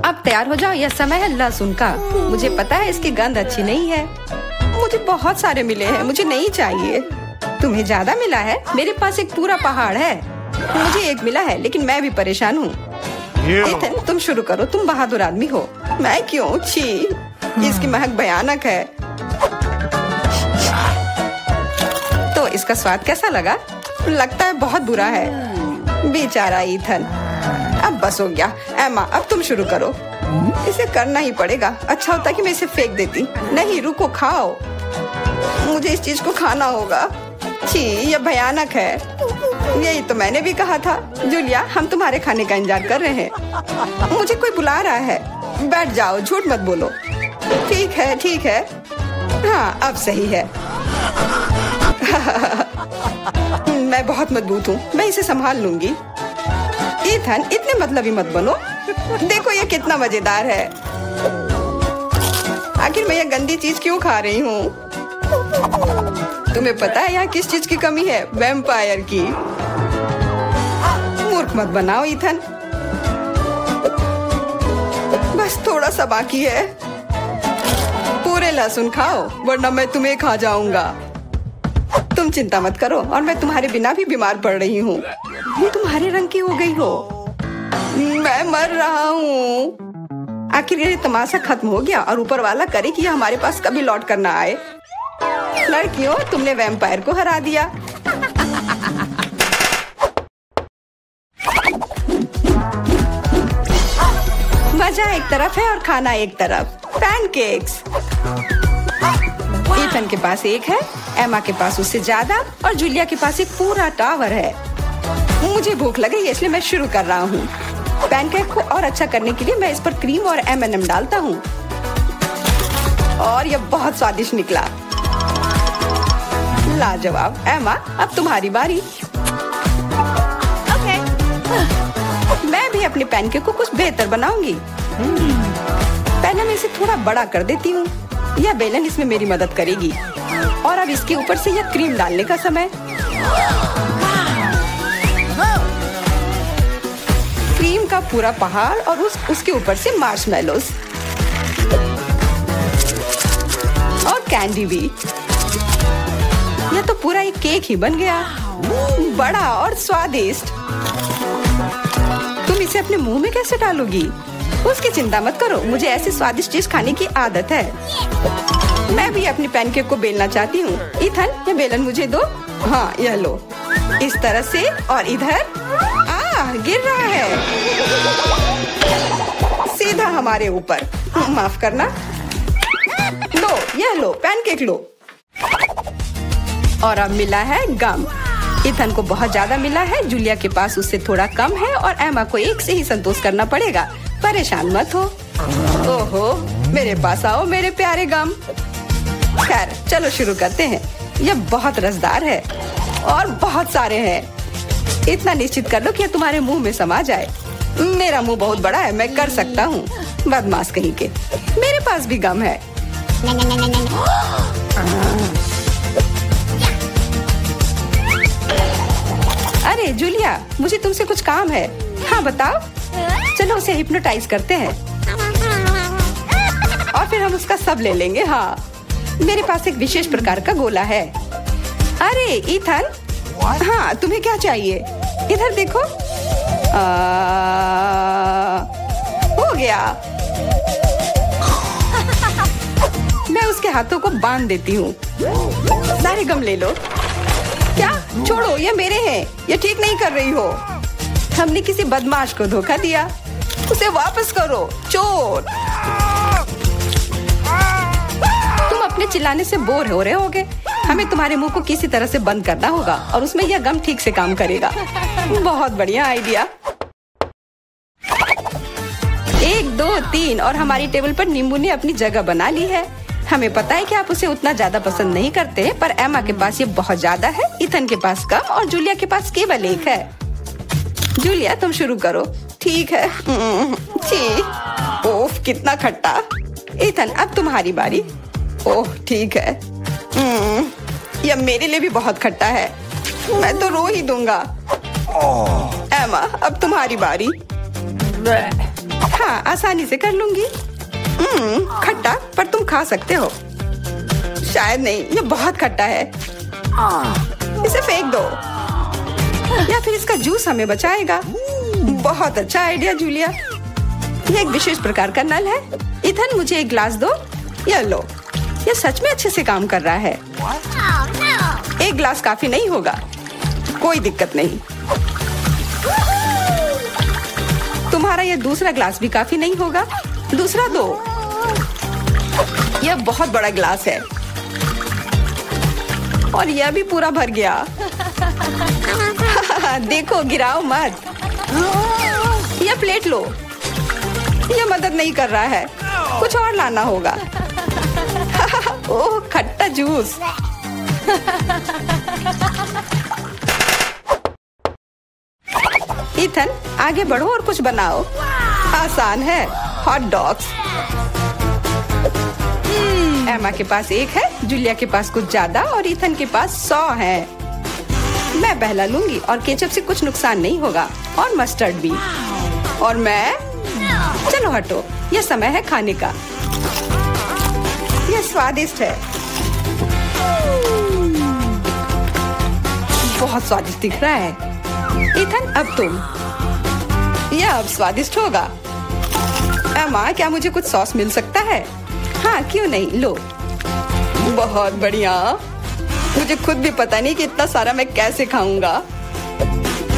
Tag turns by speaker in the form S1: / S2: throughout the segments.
S1: अब तैयार हो जाओ, यह समय है लहसुन का। मुझे पता है इसकी गंध अच्छी नहीं है। मुझे बहुत सारे मिले हैं, मुझे नहीं चाहिए। तुम्हें ज्यादा मिला है? मेरे पास एक पूरा पहाड़ है। मुझे एक मिला है, लेकिन मैं भी परेशान हूँ। इथन, तुम शुरू करो, तुम बहादुर आदमी हो। मैं क्यों? छी, इसकी महक भयानक है। तो इसका स्वाद कैसा लगा? लगता है बहुत बुरा है। बेचारा इथन। अब बस हो गया। एमा, अब तुम शुरू करो। इसे करना ही पड़ेगा। अच्छा होता कि मैं इसे फेंक देती। नहीं, रुको, खाओ। मुझे इस चीज को खाना होगा। छी, यह भयानक है। यही तो मैंने भी कहा था। जूलिया, हम तुम्हारे खाने का इंतजार कर रहे हैं। मुझे कोई बुला रहा है। बैठ जाओ, झूठ मत बोलो। ठीक है, ठीक है। हाँ, अब सही है। मैं बहुत मजबूत हूँ, मैं इसे संभाल लूंगी। इथन, इतने मतलबी मत बनो। देखो ये कितना मजेदार है। आखिर मैं ये गंदी चीज क्यों खा रही हूँ? तुम्हें पता है यहाँ किस चीज की कमी है? वैम्पायर की। मूर्ख मत बनाओ इथन। बस थोड़ा सा बाकी है। पूरे लहसुन खाओ, वरना मैं तुम्हें खा जाऊंगा। तुम चिंता मत करो, और मैं तुम्हारे बिना भी बीमार पड़ रही हूँ। तुम्हारे रंग की हो गई हो। मैं मर रहा हूँ। आखिर ये तमाशा खत्म हो गया, और ऊपर वाला करे कि ये हमारे पास कभी लौट कर ना आए। लड़कियों, तुमने वैम्पायर को हरा दिया। मजा एक तरफ है और खाना एक तरफ। पैनकेक्स। इथन के पास एक है, एमा के पास उससे ज्यादा, और जूलिया के पास एक पूरा टावर है। मुझे भूख लगी है, इसलिए मैं शुरू कर रहा हूँ। पैनकेक को और अच्छा करने के लिए मैं इस पर क्रीम और M&M डालता हूँ, और यह बहुत स्वादिष्ट निकला। लाजवाब। एमा, अब तुम्हारी बारी। ओके। मैं भी अपने पैनकेक को कुछ बेहतर बनाऊंगी। पहले मैं इसे थोड़ा बड़ा कर देती हूँ। यह बेलन इसमें मेरी मदद करेगी। और अब इसके ऊपर से यह क्रीम डालने का समय। क्रीम का पूरा पहाड़, और उसके ऊपर से मार्शमेलोस और कैंडी भी। यह तो पूरा एक केक ही बन गया, बड़ा और स्वादिष्ट। तुम इसे अपने मुंह में कैसे डालोगी? उसकी चिंता मत करो, मुझे ऐसी स्वादिष्ट चीज खाने की आदत है। मैं भी अपनी पैनकेक को बेलना चाहती हूँ। इथन, ये बेलन मुझे दो। हाँ, यह लो। इस तरह से, और इधर। गिर रहा है सीधा हमारे ऊपर। माफ करना। लो, यह लो, पैनकेक लो। और अब मिला है गम। इथन को बहुत ज्यादा मिला है, जूलिया के पास उससे थोड़ा कम है, और एमा को एक से ही संतोष करना पड़ेगा। परेशान मत हो। ओहो, मेरे पास आओ मेरे प्यारे गम। खैर, चलो शुरू करते हैं। यह बहुत रसदार है, और बहुत सारे हैं। इतना निश्चित कर लो कि यह तुम्हारे मुंह में समा जाए। मेरा मुंह बहुत बड़ा है, मैं कर सकता हूँ। बदमाश कहीं के। मेरे पास भी गम है। अरे जूलिया, मुझे तुमसे कुछ काम है। हाँ, बताओ। चलो उसे हिप्नोटाइज करते हैं, और फिर हम उसका सब ले लेंगे। हाँ, मेरे पास एक विशेष प्रकार का गोला है। अरे इथन, हाँ, तुम्हें क्या चाहिए? इधर देखो। हो गया। मैं उसके हाथों को बांध देती हूँ। सारे गम ले लो। क्या? छोड़ो, ये मेरे हैं। ये ठीक नहीं कर रही हो। हमने किसी बदमाश को धोखा दिया। उसे वापस करो, चोर। तुम अपने चिल्लाने से बोर हो रहे होगे। हमें तुम्हारे मुंह को किसी तरह से बंद करना होगा, और उसमें यह गम ठीक से काम करेगा। बहुत बढ़िया आइडिया। 1, 2, 3, और हमारी टेबल पर नींबू ने अपनी जगह बना ली है। हमें पता है कि आप उसे उतना ज्यादा पसंद नहीं करते, पर एमा के पास ये बहुत ज्यादा है, इथन के पास कम, और जूलिया के पास केवल एक है। जूलिया, तुम शुरू करो। ठीक है। ओह, कितना खट्टा। इथन, अब तुम्हारी बारी। ओह, ठीक है। यह मेरे लिए भी बहुत खट्टा है। मैं तो रो ही दूंगा। एमा, अब तुम्हारी बारी। हाँ, आसानी से कर लूंगी। खट्टा, पर तुम खा सकते हो। शायद नहीं, ये बहुत खट्टा है। इसे फेंक दो, या फिर इसका जूस हमें बचाएगा। बहुत अच्छा आइडिया जूलिया। ये एक विशेष प्रकार का नल है। इथन, मुझे एक ग्लास दो। ये लो, ये सच में अच्छे से काम कर रहा है। एक ग्लास काफी नहीं होगा, कोई दिक्कत नहीं। तुम्हारा ये दूसरा ग्लास भी काफी नहीं होगा, दूसरा दो। यह बहुत बड़ा ग्लास है और यह भी पूरा भर गया। देखो, गिराओ मत। यह प्लेट लो। यह मदद नहीं कर रहा है, कुछ और लाना होगा। ओह, खट्टा जूस। इथन, आगे बढ़ो और कुछ बनाओ। आसान है, हॉट डॉग्स। एमा के पास 1 है, जूलिया के पास कुछ ज्यादा और इथन के पास 100 है। मैं पहला लूंगी और केचप से कुछ नुकसान नहीं होगा, और मस्टर्ड भी। और मैं, चलो हटो, यह समय है खाने का। यह स्वादिष्ट है, बहुत स्वादिष्ट दिख रहा है। इथन, अब तुम। यह अब स्वादिष्ट होगा। एमा, क्या मुझे कुछ सॉस मिल सकता है? हाँ, क्यों नहीं, लो। बहुत बढ़िया। मुझे खुद भी पता नहीं कि इतना सारा मैं कैसे खाऊंगा।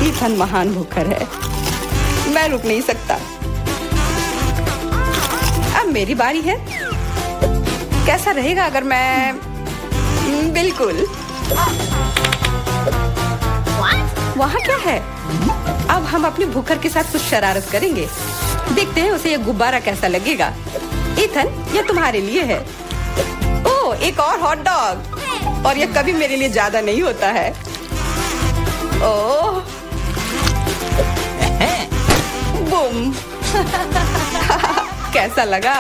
S1: इथन महान भूखर है, मैं रुक नहीं सकता। अब मेरी बारी है। कैसा रहेगा अगर मैं, बिल्कुल। वहाँ क्या है? अब हम अपने भूखर के साथ कुछ शरारत करेंगे। देखते हैं उसे ये गुब्बारा कैसा लगेगा। इथन, ये तुम्हारे लिए है। ओह, एक और हॉट डॉग। और ये कभी मेरे लिए ज्यादा नहीं होता है। ओह, बूम। कैसा लगा?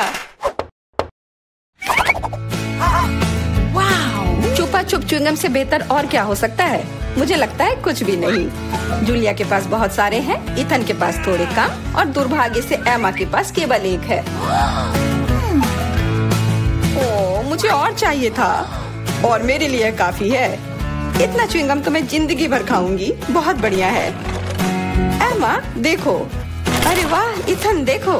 S1: छुपा छुप च्युइंगम से बेहतर और क्या हो सकता है? मुझे लगता है कुछ भी नहीं। जूलिया के पास बहुत सारे हैं, इथन के पास थोड़े कम, और दुर्भाग्य से एमा के पास केवल 1 है। ओह, मुझे और चाहिए था, और मेरे लिए काफी है। इतना च्युइंगम तो मैं जिंदगी भर खाऊंगी। बहुत बढ़िया है। एमा, देखो। अरे वाह, इथन देखो।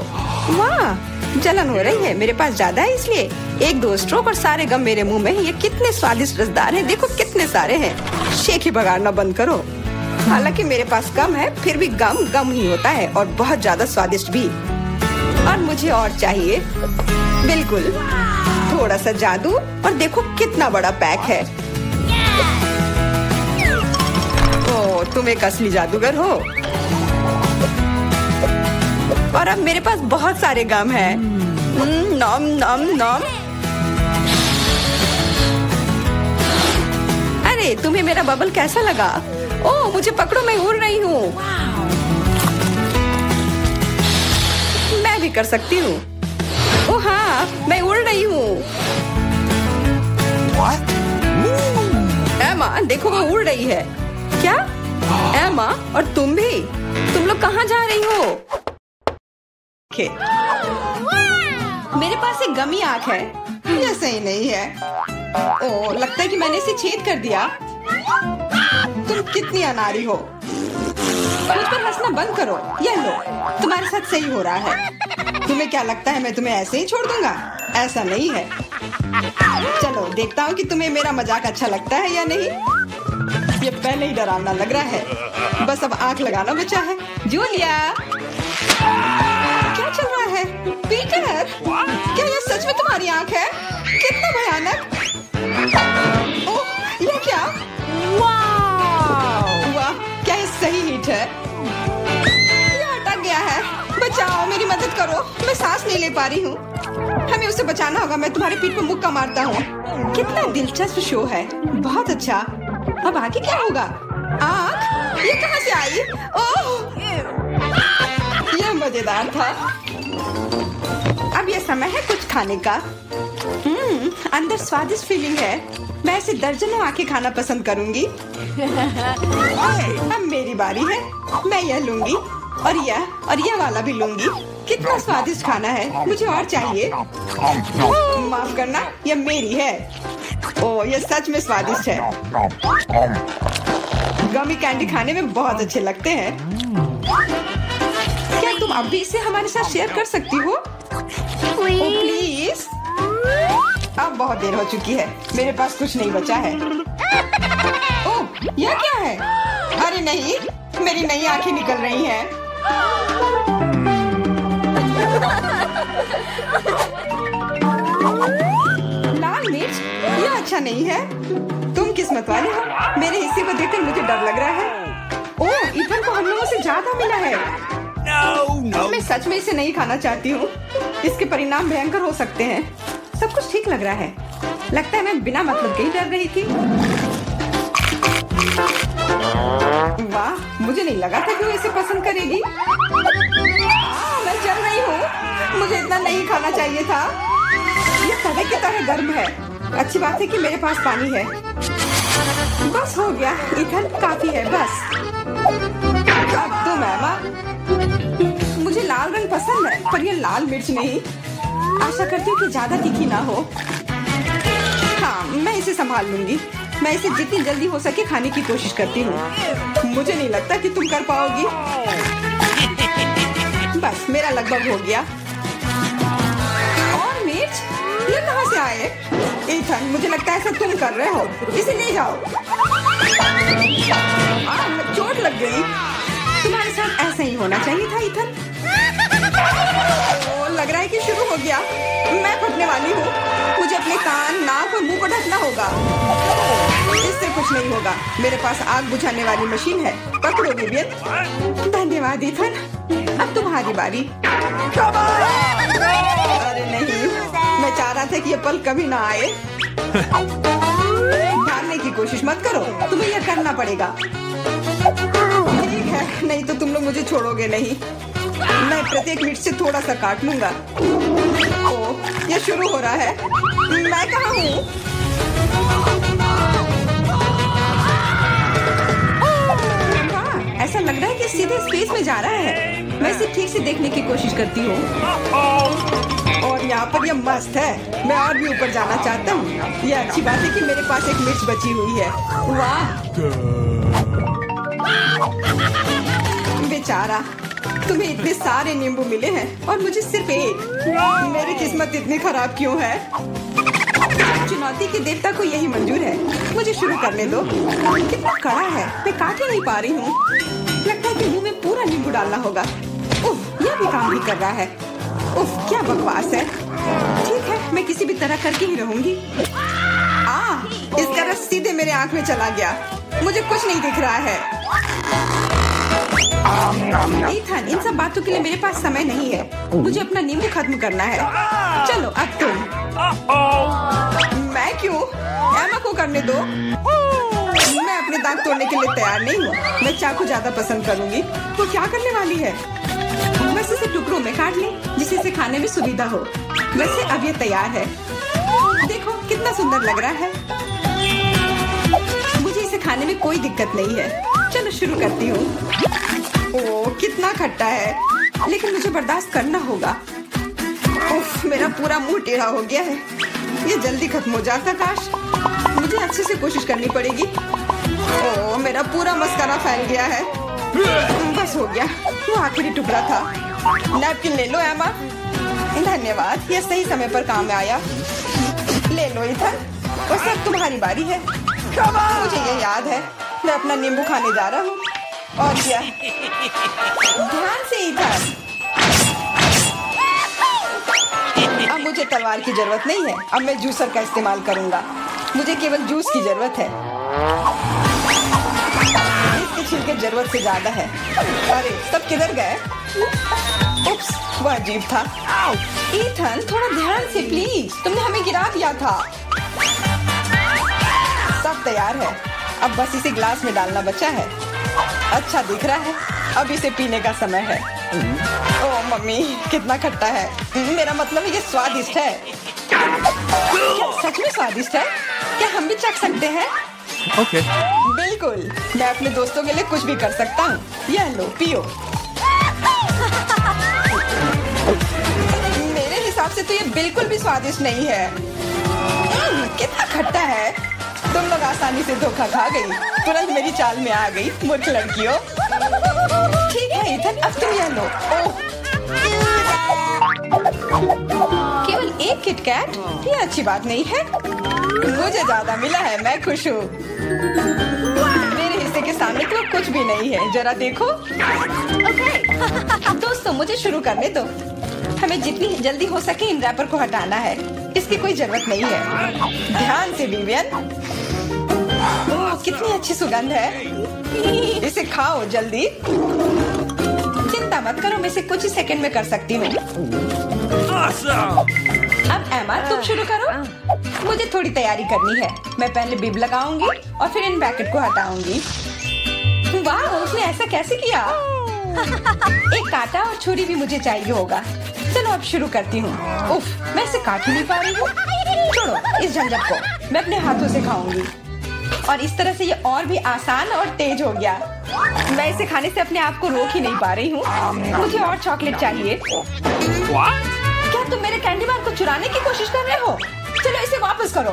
S1: वाह, जलन हो रही है। मेरे पास ज्यादा है, इसलिए 1-2 स्ट्रोक और सारे गम मेरे मुंह में। ये कितने स्वादिष्ट रसदार हैं। देखो कितने सारे हैं। शेख ही बगाड़ना बंद करो। हालांकि मेरे पास कम है, फिर भी गम गम ही होता है, और बहुत ज्यादा स्वादिष्ट भी। और मुझे और चाहिए। बिल्कुल, थोड़ा सा जादू, और देखो कितना बड़ा पैक है। ओह, तुम एक असली जादूगर हो। और अब मेरे पास बहुत सारे गम हैं। नॉम नॉम नॉम। अरे, तुम्हें मेरा बबल कैसा लगा? ओह, मुझे पकड़ो, मैं उड़ रही हूँ। मैं भी कर सकती हूँ। ओह हाँ, मैं उड़ रही हूँ। एमा, देखो वो उड़ रही है। क्या? एमा, और तुम भी? तुम लोग कहाँ जा रही हो? मेरे पास एक गमी आँख है। यह सही नहीं है। ओह, लगता है कि मैंने इसे छेद कर दिया। तुम कितनी अनाड़ी हो। मुझ पर हंसना बंद करो। यह लो, तुम्हारे साथ सही हो रहा है। तुम्हें क्या लगता है मैं तुम्हें ऐसे ही छोड़ दूंगा? ऐसा नहीं है। चलो देखता हूँ कि तुम्हें मेरा मजाक अच्छा लगता है या नहीं। ये पहले ही डरावना लग रहा है। बस अब आँख लगाना बचा है। जूलिया, क्या चल रहा है? पीटर, क्या यह सच में तुम्हारी आँख है? कितना भयानक। ओह, यह क्या? वाह, क्या ये सही हिट है? यह अटक गया है। बचाओ, मेरी मदद करो। मैं सांस नहीं ले पा रही हूँ। हमें उसे बचाना होगा। मैं तुम्हारे पीठ पर मुक्का मारता हूँ। कितना दिलचस्प शो है। बहुत अच्छा। अब आगे क्या होगा? आँख? ये कहाँ से आई? ओह, यह मजेदार था। अब यह समय है कुछ खाने का। अंदर स्वादिष्ट फीलिंग है। मैं ऐसे दर्जनों आंखें खाना पसंद करूंगी। अब मेरी बारी है। मैं यह लूंगी। और यह वाला भी लूंगी। कितना स्वादिष्ट खाना है, मुझे और चाहिए। माफ करना, यह मेरी है। ओह, यह सच में स्वादिष्ट है। गमी कैंडी खाने में बहुत अच्छे लगते हैं। क्या तुम अब भी इसे हमारे साथ शेयर कर सकती हो? प्लीज। अब बहुत देर हो चुकी है, मेरे पास कुछ नहीं बचा है। ओह, यह क्या है? अरे नहीं, मेरी नई आंखें निकल रही हैं। लाल मिर्च, यह अच्छा नहीं है। तुम किस्मत वाले हो, मेरे हिस्से को देखकर मुझे डर लग रहा है। ओह, ईथन को हम लोगों से ज्यादा मिला है। मैं सच में इसे नहीं खाना चाहती हूँ। इसके परिणाम भयंकर हो सकते हैं। सब कुछ ठीक लग रहा है। लगता है मैं बिना मतलब के ही डर रही थी। वाह, मुझे नहीं लगा था कि वो इसे पसंद करेगी। मैं जल रही हूँ, मुझे इतना नहीं खाना चाहिए था। ये तवे की तरह गर्म है। अच्छी बात है कि मेरे पास पानी है। बस हो गया, ईथन काफी है बस। अब तो मैमा, मुझे लाल रंग पसंद है, पर ये लाल मिर्च नहीं। आशा करती हूँ कि ज्यादा तीखी ना हो। हाँ, मैं इसे संभाल लूंगी। मैं इसे जितनी जल्दी हो सके खाने की कोशिश करती हूँ। मुझे नहीं लगता कि तुम कर पाओगी। बस, मेरा लगभग हो गया। और मिर्च, ये कहाँ से आए? ईथन, मुझे लगता है ऐसा तुम कर रहे हो। इसे ले जाओ। चोट लग गई। तुम्हारे साथ ऐसा ही होना चाहिए था ईथन। लग रहा है कि शुरू हो गया। मैं फटने वाली हूँ। मुझे अपने कान, नाक और मुंह को ढकना होगा। इससे कुछ नहीं होगा। मेरे पास आग बुझाने वाली मशीन है। पकड़ो विवियन। धन्यवाद ईथन। अब तुम्हारी बारी। अरे नहीं, मैं चाह रहा था कि ये पल कभी ना आए। भागने की कोशिश मत करो, तुम्हें यह करना पड़ेगा। ठीक है, नहीं तो तुम लोग मुझे छोड़ोगे नहीं। मैं प्रत्येक मिनट से थोड़ा सा काट लूंगा। ओह, यह शुरू हो रहा है। मैं कहाँ हूँ? ऐसा लग रहा है कि सीधे स्पेस में जा रहा है। मैं इसे ठीक से देखने की कोशिश करती हूँ। और यहाँ पर यह मस्त है। मैं और भी ऊपर जाना चाहता हूँ। यह अच्छी बात है कि मेरे पास एक मिर्च बची हुई है। वाह, बेचारा, तुम्हें इतने सारे नींबू मिले हैं और मुझे सिर्फ एक। मेरी किस्मत इतनी खराब क्यों है? चुनौती के देवता को यही मंजूर है। मुझे शुरू करने दो। कितना कड़ा है, मैं काट ही नहीं पा रही हूँ। लगता है कि मुंह में पूरा नींबू डालना होगा। उफ, यह भी काम नहीं कर रहा है। उफ, क्या बकवास है। ठीक है, मैं किसी भी तरह करके ही रहूंगी। इसका रस सीधे मेरे आंख में चला गया। मुझे कुछ नहीं दिख रहा है। ईथन, इन सब बातों के लिए मेरे पास समय नहीं है। मुझे अपना नींबू खत्म करना है। चलो अब तुम। मैं क्यों? एमा को करने दो। मैं अपने दांत तोड़ने के लिए तैयार नहीं हूँ। मैं चाकू ज्यादा पसंद करूंगी। वो क्या करने वाली है? बस इसे टुकड़ों में काट ले, जिससे इसे खाने में सुविधा हो। वैसे अब ये तैयार है। देखो कितना सुंदर लग रहा है। मुझे इसे खाने में कोई दिक्कत नहीं है। चलो शुरू करती हूँ। ओह, कितना खट्टा है, लेकिन मुझे बर्दाश्त करना होगा। उफ, मेरा पूरा मुंह टेढ़ा हो गया है। ये जल्दी खत्म हो जाता काश। मुझे अच्छे से कोशिश करनी पड़ेगी। ओह, मेरा पूरा मस्कारा फैल गया है। बस हो गया, वो आखिरी टुकड़ा था। नैपकिन ले लो एमा। धन्यवाद, यह सही समय पर काम में आया। ले लो ईथन, बस अब तुम्हारी बारी है। मुझे ये याद है, मैं अपना नींबू खाने जा रहा हूँ। और क्या? ध्यान से ईथन। अब मुझे तलवार की जरूरत नहीं है। अब मैं जूसर का इस्तेमाल करूंगा। मुझे केवल जूस की जरूरत है। इसके छिलके जरूरत से ज्यादा है। अरे, सब किधर गए? उप्स, वह अजीब था। ईथन, थोड़ा ध्यान से प्लीज। तुमने हमें गिरा दिया था। सब तैयार है। अब बस इसे ग्लास में डालना बचा है। अच्छा दिख रहा है। अब इसे पीने का समय है। ओह मम्मी, कितना खट्टा है। मेरा मतलब है ये स्वादिष्ट है। क्या सच में स्वादिष्ट है? क्या हम भी चख सकते हैं?
S2: ओके।
S1: बिल्कुल, मैं अपने दोस्तों के लिए कुछ भी कर सकता हूँ। यह लो, पियो। मेरे हिसाब से तो ये बिल्कुल भी स्वादिष्ट नहीं है। कितना खट्टा है। तुम लोग आसानी से धोखा खा गई, तुरंत मेरी चाल में आ गई, मूर्ख लड़कियों। ठीक है इथन, अब तुम यह लो। ओह, केवल एक किटकैट, ये अच्छी बात नहीं है। मुझे ज्यादा मिला है, मैं खुश हूँ। मेरे हिस्से के सामने तो कुछ भी नहीं है, जरा देखो। दोस्तों, मुझे शुरू करने दो। हमें जितनी जल्दी हो सके इन रैपर को हटाना है। इसकी कोई जरूरत नहीं है। ध्यान से विवियन। ओह, कितनी अच्छी सुगंध है। इसे खाओ जल्दी। चिंता मत करो, मैं इसे कुछ ही सेकंड में कर सकती हूँ। अब एमा, तुम शुरू करो। मुझे थोड़ी तैयारी करनी है। मैं पहले बिब लगाऊंगी और फिर इन पैकेट को हटाऊंगी। वाह, उसने ऐसा कैसे किया? एक कांटा और छुरी भी मुझे चाहिए होगा। चलो अब शुरू करती हूँ। उफ, मैं इसे काट ही नहीं पा रही हूँ। छोड़ो इस झंझट को, मैं अपने हाथों से खाऊंगी। और इस तरह से ये और भी आसान और तेज हो गया। मैं इसे खाने से अपने आप को रोक ही नहीं पा रही हूँ। मुझे और चॉकलेट चाहिए। क्या तुम मेरे कैंडी बार को चुराने की कोशिश कर रहे हो? चलो इसे वापस करो।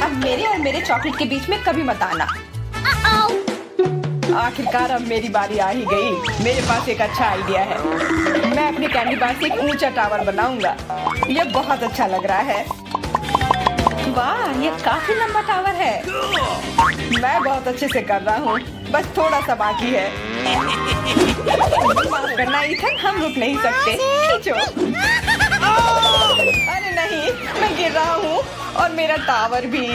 S1: अब मेरे और मेरे चॉकलेट के बीच में कभी मत आना। आखिरकार अब मेरी बारी आ ही गई। मेरे पास एक अच्छा आइडिया है। मैं अपने कैंडी बार से एक ऊंचा टावर बनाऊंगा। ये बहुत अच्छा लग रहा है। वाह, ये काफी लंबा टावर है। मैं बहुत अच्छे से कर रहा हूँ, बस थोड़ा सा बाकी है। माफ करना इथन, हम रुक नहीं सकते। खींचो। अरे नहीं, मैं गिर रहा हूँ और मेरा टावर भी।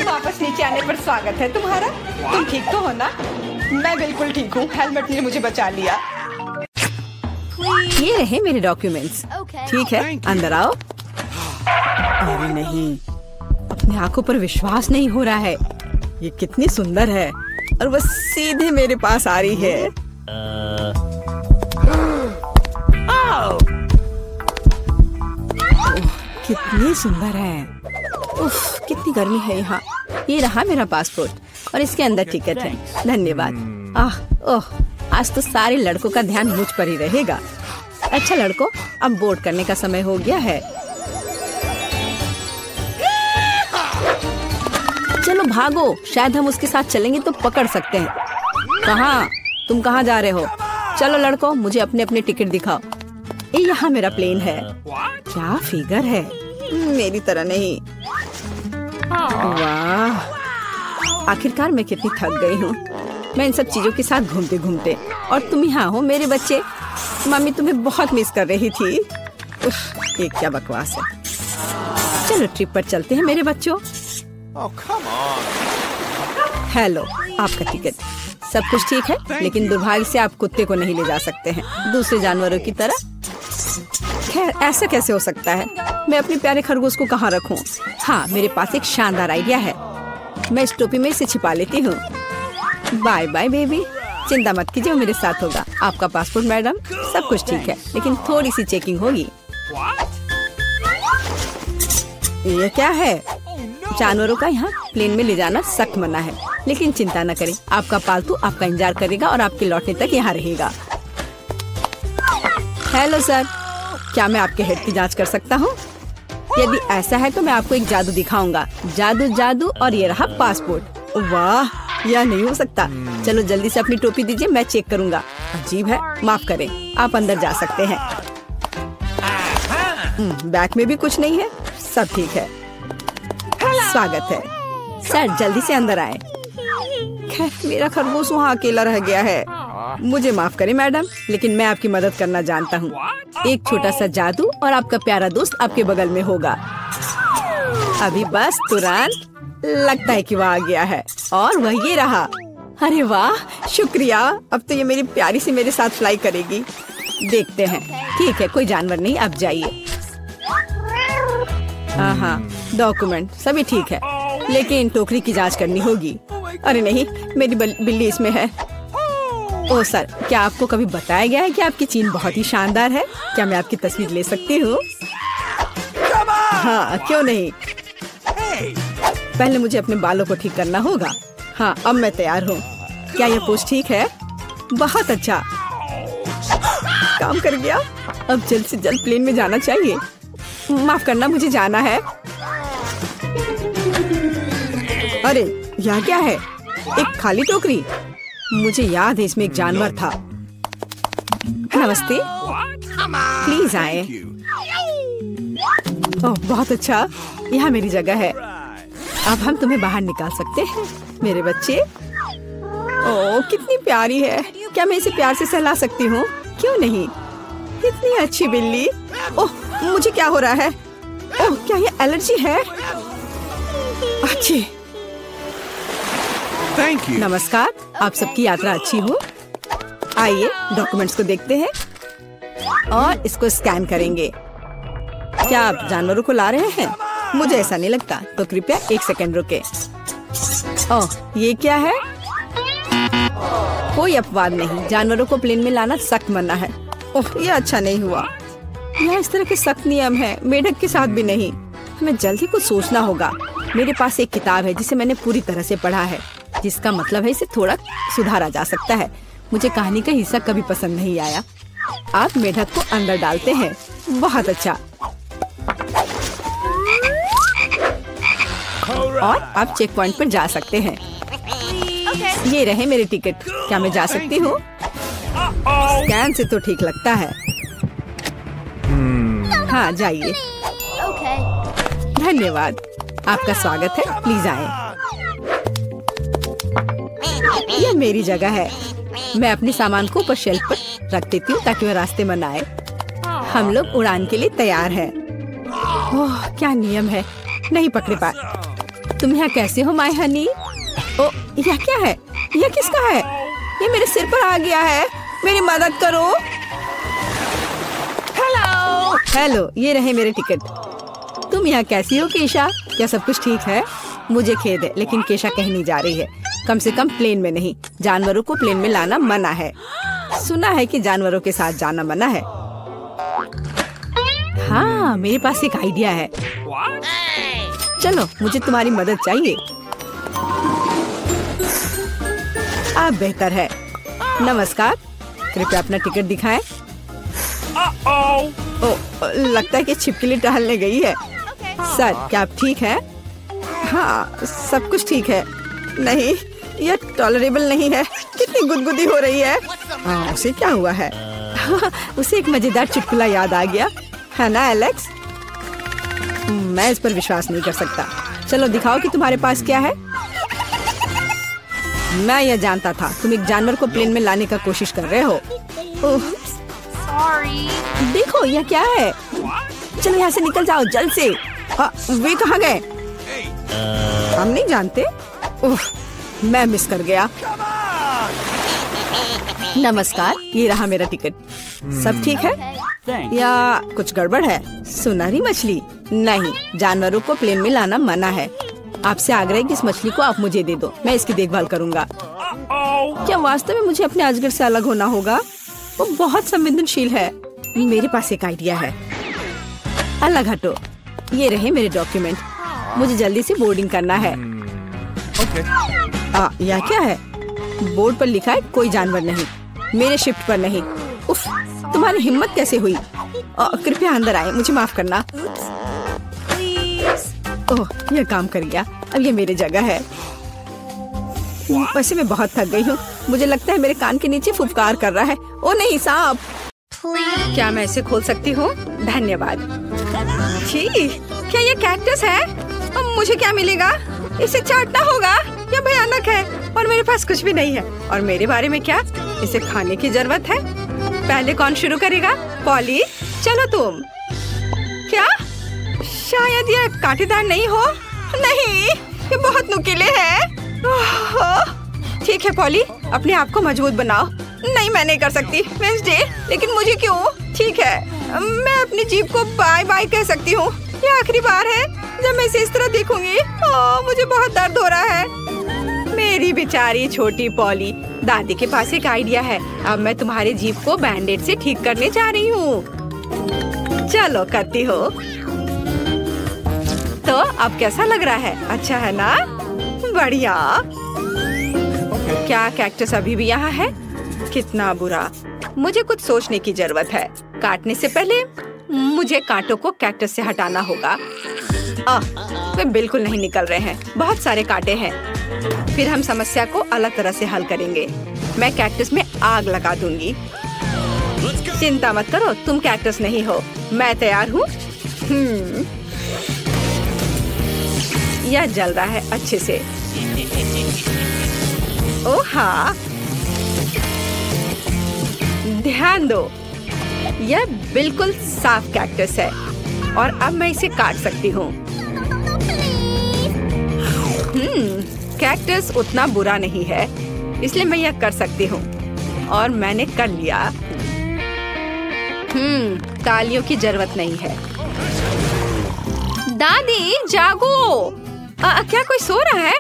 S1: वापस नीचे आने पर स्वागत है तुम्हारा। तुम ठीक तो हो ना? मैं बिल्कुल ठीक हूँ। हेलमेट ने मुझे बचा लिया।
S2: ये रहे मेरे डॉक्यूमेंट्स। ठीक है, अंदर आओ। अरे नहीं, अपनी आंखों पर विश्वास नहीं हो रहा है। ये कितनी सुंदर है और वो सीधे मेरे पास आ रही है। कितनी सुंदर है। उफ, कितनी गर्मी है यहाँ। ये रहा मेरा पासपोर्ट और इसके अंदर टिकट है। धन्यवाद। ओह, आज तो सारे लड़कों का ध्यान मुझ पर ही रहेगा। अच्छा लड़कों, अब बोर्ड करने का समय हो गया है। चलो भागो, शायद हम उसके साथ चलेंगे तो पकड़ सकते हैं। कहाँ? तुम कहाँ जा रहे हो? चलो लड़कों, मुझे अपने अपने टिकट दिखाओ। ये यहाँ मेरा प्लेन है। क्या फिगर है, मेरी तरह नहीं। वाह, आखिरकार मैं कितनी थक गई हूँ। मैं इन सब चीजों के साथ घूमते घूमते, और तुम यहाँ हो मेरे बच्चे। मम्मी तुम्हें बहुत मिस कर रही थी। उफ, ये क्या बकवास है। चलो ट्रिप पर चलते हैं मेरे बच्चों। हेलो, आपका टिकट। सब कुछ ठीक है, लेकिन दुर्भाग्य से आप कुत्ते को नहीं ले जा सकते हैं, दूसरे जानवरों की तरह। खैर, ऐसा कैसे हो सकता है? मैं अपने प्यारे खरगोश को कहाँ रखूं? हाँ, मेरे पास एक शानदार आइडिया है। मैं इस टोपी में इसे छिपा लेती हूँ। बाय बाय बेबी, चिंता मत कीजिए, वो मेरे साथ होगा। आपका पासपोर्ट मैडम, सब कुछ ठीक है, लेकिन थोड़ी सी चेकिंग होगी। ये क्या है? जानवरों का यहाँ प्लेन में ले जाना सख्त मना है, लेकिन चिंता न करें, आपका पालतू आपका इंतजार करेगा और आपके लौटने तक यहाँ रहेगा। हेलो सर, क्या मैं आपके हेड की जांच कर सकता हूँ? यदि ऐसा है तो मैं आपको एक जादू दिखाऊंगा। जादू जादू, और ये रहा पासपोर्ट। वाह, यह नहीं हो सकता। चलो जल्दी से अपनी टोपी दीजिए, मैं चेक करूंगा। अजीब है, माफ करें, आप अंदर जा सकते हैं। बैग में भी कुछ नहीं है, सब ठीक है। स्वागत है सर, जल्दी से अंदर आए। खैर, मेरा खरगोश वहाँ अकेला रह गया है। मुझे माफ करें मैडम, लेकिन मैं आपकी मदद करना जानता हूँ। एक छोटा सा जादू और आपका प्यारा दोस्त आपके बगल में होगा। अभी बस तुरंत। लगता है कि वह आ गया है, और वह ये रहा। अरे वाह, शुक्रिया। अब तो ये मेरी प्यारी सी मेरे साथ फ्लाई करेगी। देखते हैं। ठीक है, कोई जानवर नहीं, अब जाइए। हाँ, डॉक्यूमेंट सभी ठीक है, लेकिन टोकरी की जांच करनी होगी। अरे नहीं, मेरी बिल्ली इसमें है। ओह सर, क्या आपको कभी बताया गया है कि आपकी चीन बहुत ही शानदार है? क्या मैं आपकी तस्वीर ले सकती हूँ? हाँ, क्यों नहीं। पहले मुझे अपने बालों को ठीक करना होगा। हाँ, अब मैं तैयार हूँ। क्या यह पोज ठीक है? बहुत अच्छा। काम कर गया। अब जल्द से जल्द प्लेन में जाना चाहिए। माफ करना, मुझे जाना है। अरे यह क्या है? एक खाली टोकरी। मुझे याद है इसमें एक जानवर था। नमस्ते, प्लीज आए। ओह बहुत अच्छा, यहाँ मेरी जगह है। अब हम तुम्हें बाहर निकाल सकते हैं मेरे बच्चे। ओह कितनी प्यारी है। क्या मैं इसे प्यार से सहला सकती हूँ? क्यों नहीं? कितनी अच्छी बिल्ली। ओह मुझे क्या हो रहा है? ओह क्या ये एलर्जी है? अच्छी। नमस्कार, आप सबकी यात्रा अच्छी हो। आइए डॉक्यूमेंट्स को देखते हैं और इसको स्कैन करेंगे। क्या आप जानवरों को ला रहे हैं? मुझे ऐसा नहीं लगता, तो कृपया 1 सेकंड रुके। ओह ये क्या है? कोई अपवाद नहीं, जानवरों को प्लेन में लाना सख्त मना है। ओह ये अच्छा नहीं हुआ। यहाँ इस तरह के सख्त नियम है, मेढक के साथ भी नहीं। हमें जल्द ही कुछ सोचना होगा। मेरे पास एक किताब है जिसे मैंने पूरी तरह से पढ़ा है, जिसका मतलब है इसे थोड़ा सुधारा जा सकता है। मुझे कहानी का हिस्सा कभी पसंद नहीं आया। आप मेढक को अंदर डालते हैं। बहुत अच्छा। और आप चेक पॉइंट पर जा सकते हैं। ये रहे मेरे टिकट। क्या मैं जा सकती हूँ? स्कैन से तो ठीक लगता है। हाँ जाइए। धन्यवाद, आपका स्वागत है। प्लीज आए। यह मेरी जगह है। मैं अपने सामान को ऊपर शेल्फ पर रख देती हूँ ताकि वह रास्ते में न आए। हम लोग उड़ान के लिए तैयार हैं। ओह क्या नियम है, नहीं पकड़े पाए। तुम यहाँ कैसे हो माय हनी? ओ यह क्या है? यह किसका है? ये मेरे सिर पर आ गया है। मेरी मदद करो। हेलो हेलो, ये रहे मेरे टिकट। तुम यहाँ कैसी हो केशा? क्या सब कुछ ठीक है? मुझे खेद है, लेकिन केशा कहीं नहीं जा रही है। कम से कम प्लेन में नहीं। जानवरों को प्लेन में लाना मना है। सुना है कि जानवरों के साथ जाना मना है। हाँ मेरे पास एक आइडिया है। चलो मुझे तुम्हारी मदद चाहिए। आप बेहतर है। नमस्कार, कृपया अपना टिकट दिखाएं। ओ लगता है कि छिपकली टहलने गई है। सर क्या आप ठीक हैं? हाँ सब कुछ ठीक है। नहीं यह टॉलरेबल नहीं है। कितनी गुदगुदी हो रही है। उसे क्या हुआ है? उसे एक मजेदार चुटकुला याद आ गया है ना एलेक्स? मैं इस पर विश्वास नहीं कर सकता। चलो दिखाओ कि तुम्हारे पास क्या है। मैं यह जानता था, तुम एक जानवर को प्लेन में लाने का कोशिश कर रहे हो। देखो यह क्या है। चलो यहाँ से निकल जाओ जल्द से। वे कहाँ गए? हम नहीं जानते। मैं मिस कर गया। नमस्कार, ये रहा मेरा टिकट। सब ठीक है या कुछ गड़बड़ है? सुनहरी मछली? नहीं, जानवरों को प्लेन में लाना मना है। आपसे आग्रह है कि इस मछली को आप मुझे दे दो, मैं इसकी देखभाल करूंगा। क्या वास्तव में मुझे अपने अजगर से अलग होना होगा? वो बहुत संवेदनशील है। मेरे पास एक आइडिया है। अलग हटो। ये रहे मेरे डॉक्यूमेंट। मुझे जल्दी से बोर्डिंग करना है। यह क्या है? बोर्ड पर लिखा है कोई जानवर नहीं, मेरे शिफ्ट पर नहीं। उफ, तुम्हारी हिम्मत कैसे हुई? कृपया अंदर आए, मुझे माफ करना। ओह यह काम कर गया। अब ये मेरी जगह है। वैसे मैं बहुत थक गई हूँ। मुझे लगता है मेरे कान के नीचे फुफकार कर रहा है। ओ नहीं सांप। क्या मैं इसे खोल सकती हूँ? धन्यवाद। छी, क्या ये कैक्टस है? अब मुझे क्या मिलेगा? इसे चाटना होगा। यह भयानक है और मेरे पास कुछ भी नहीं है। और मेरे बारे में क्या? इसे खाने की जरूरत है। पहले कौन शुरू करेगा? पॉली चलो तुम। क्या? शायद ये कांटेदार नहीं हो। नहीं, ये बहुत नुकीले है। ठीक है पॉली, अपने आप को मजबूत बनाओ। नहीं मैं नहीं कर सकती वेंसडे, लेकिन मुझे क्यों? ठीक है, मैं अपनी जीभ को बाय बाय कह सकती हूँ। ये आखिरी बार है जब मैं इसे इस तरह देखूंगी। मुझे बहुत दर्द हो रहा है। मेरी बेचारी छोटी पॉली। दादी के पास एक आइडिया है। अब मैं तुम्हारी जीभ को बैंडेड से ठीक करने जा रही हूँ। चलो करती हो। तो अब कैसा लग रहा है? अच्छा है ना? बढ़िया। क्या कैक्टस अभी भी यहाँ है? कितना बुरा। मुझे कुछ सोचने की जरूरत है। काटने से पहले मुझे कांटों को कैक्टस से हटाना होगा। वे बिल्कुल नहीं निकल रहे हैं, बहुत सारे कांटे हैं। फिर हम समस्या को अलग तरह से हल करेंगे। मैं कैक्टस में आग लगा दूंगी। चिंता मत करो, तुम कैक्टस नहीं हो, मैं तैयार हूँ। यह जल रहा है अच्छे से। ओह हाँ, ध्यान दो, यह बिल्कुल साफ कैक्टस है और अब मैं इसे काट सकती हूँ। कैक्टस उतना बुरा नहीं है, इसलिए मैं यह कर सकती हूँ और मैंने कर लिया। तालियों की जरूरत नहीं है। दादी जागो। क्या कोई सो रहा है?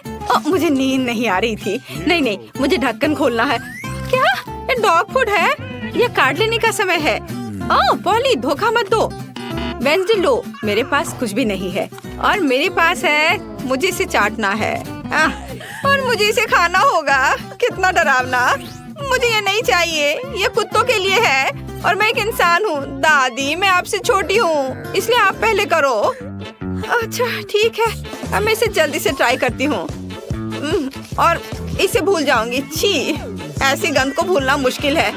S2: मुझे नींद नहीं आ रही थी। नहीं, मुझे ढक्कन खोलना है। क्या ये डॉग फूड है? यह काट लेने का समय है। पॉली, धोखा मत दो। वेंसडे लो, मेरे पास कुछ भी नहीं है और मेरे पास है। मुझे इसे चाटना है और मुझे इसे खाना होगा। कितना डरावना। मुझे ये नहीं चाहिए, ये कुत्तों के लिए है और मैं एक इंसान हूँ। दादी, मैं आपसे छोटी हूँ, इसलिए आप पहले करो। अच्छा ठीक है, अब मैं इसे जल्दी से ट्राई करती हूँ और इसे भूल जाऊंगी। छी, ऐसी गंध को भूलना मुश्किल है।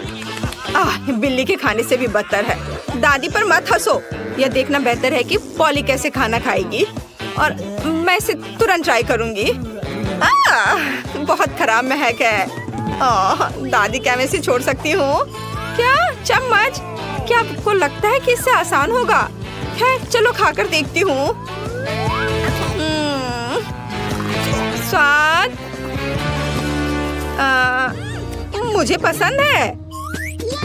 S2: बिल्ली के खाने से भी बदतर है। दादी पर मत हंसो, यह देखना बेहतर है कि पॉली कैसे खाना खाएगी और मैं इसे तुरंत ट्राई करूंगी। बहुत खराब महक है। दादी, क्या मैं इसे छोड़ सकती हूँ? क्या चम्मच? क्या आपको लगता है कि इससे आसान होगा? खैर चलो खाकर देखती हूँ। स्वाद मुझे पसंद है।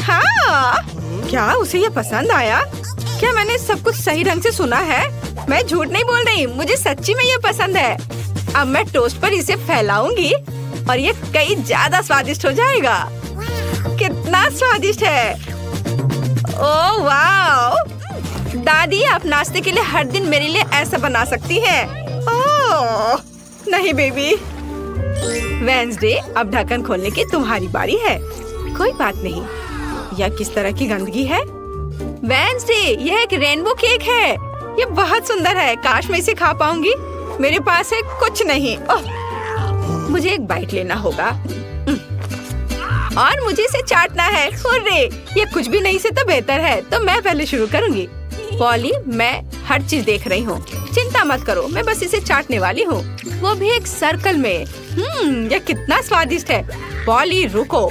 S2: हाँ, क्या उसे ये पसंद आया? क्या मैंने सब कुछ सही ढंग से सुना है? मैं झूठ नहीं बोल रही, मुझे सच्ची में ये पसंद है। अब मैं टोस्ट पर इसे फैलाऊंगी और ये कई ज्यादा स्वादिष्ट हो जाएगा। कितना स्वादिष्ट है। ओह वाह, दादी आप नाश्ते के लिए हर दिन मेरे लिए ऐसा बना सकती हैं। ओह नहीं बेबी। वेंसडे, अब ढक्कन खोलने की तुम्हारी बारी है। कोई बात नहीं। यह किस तरह की गंदगी है? वेंसडे, यह एक रेनबो केक है। ये बहुत सुंदर है। काश मैं इसे खा पाऊंगी। मेरे पास है कुछ नहीं। मुझे एक बाइट लेना होगा और मुझे इसे चाटना है। हुर्रे, ये कुछ भी नहीं से तो बेहतर है। तो मैं पहले शुरू करूंगी। पॉली, मैं हर चीज देख रही हूँ, चिंता मत करो, मैं बस इसे चाटने वाली हूँ, वो भी एक सर्कल में। यह कितना स्वादिष्ट है। पॉली रुको।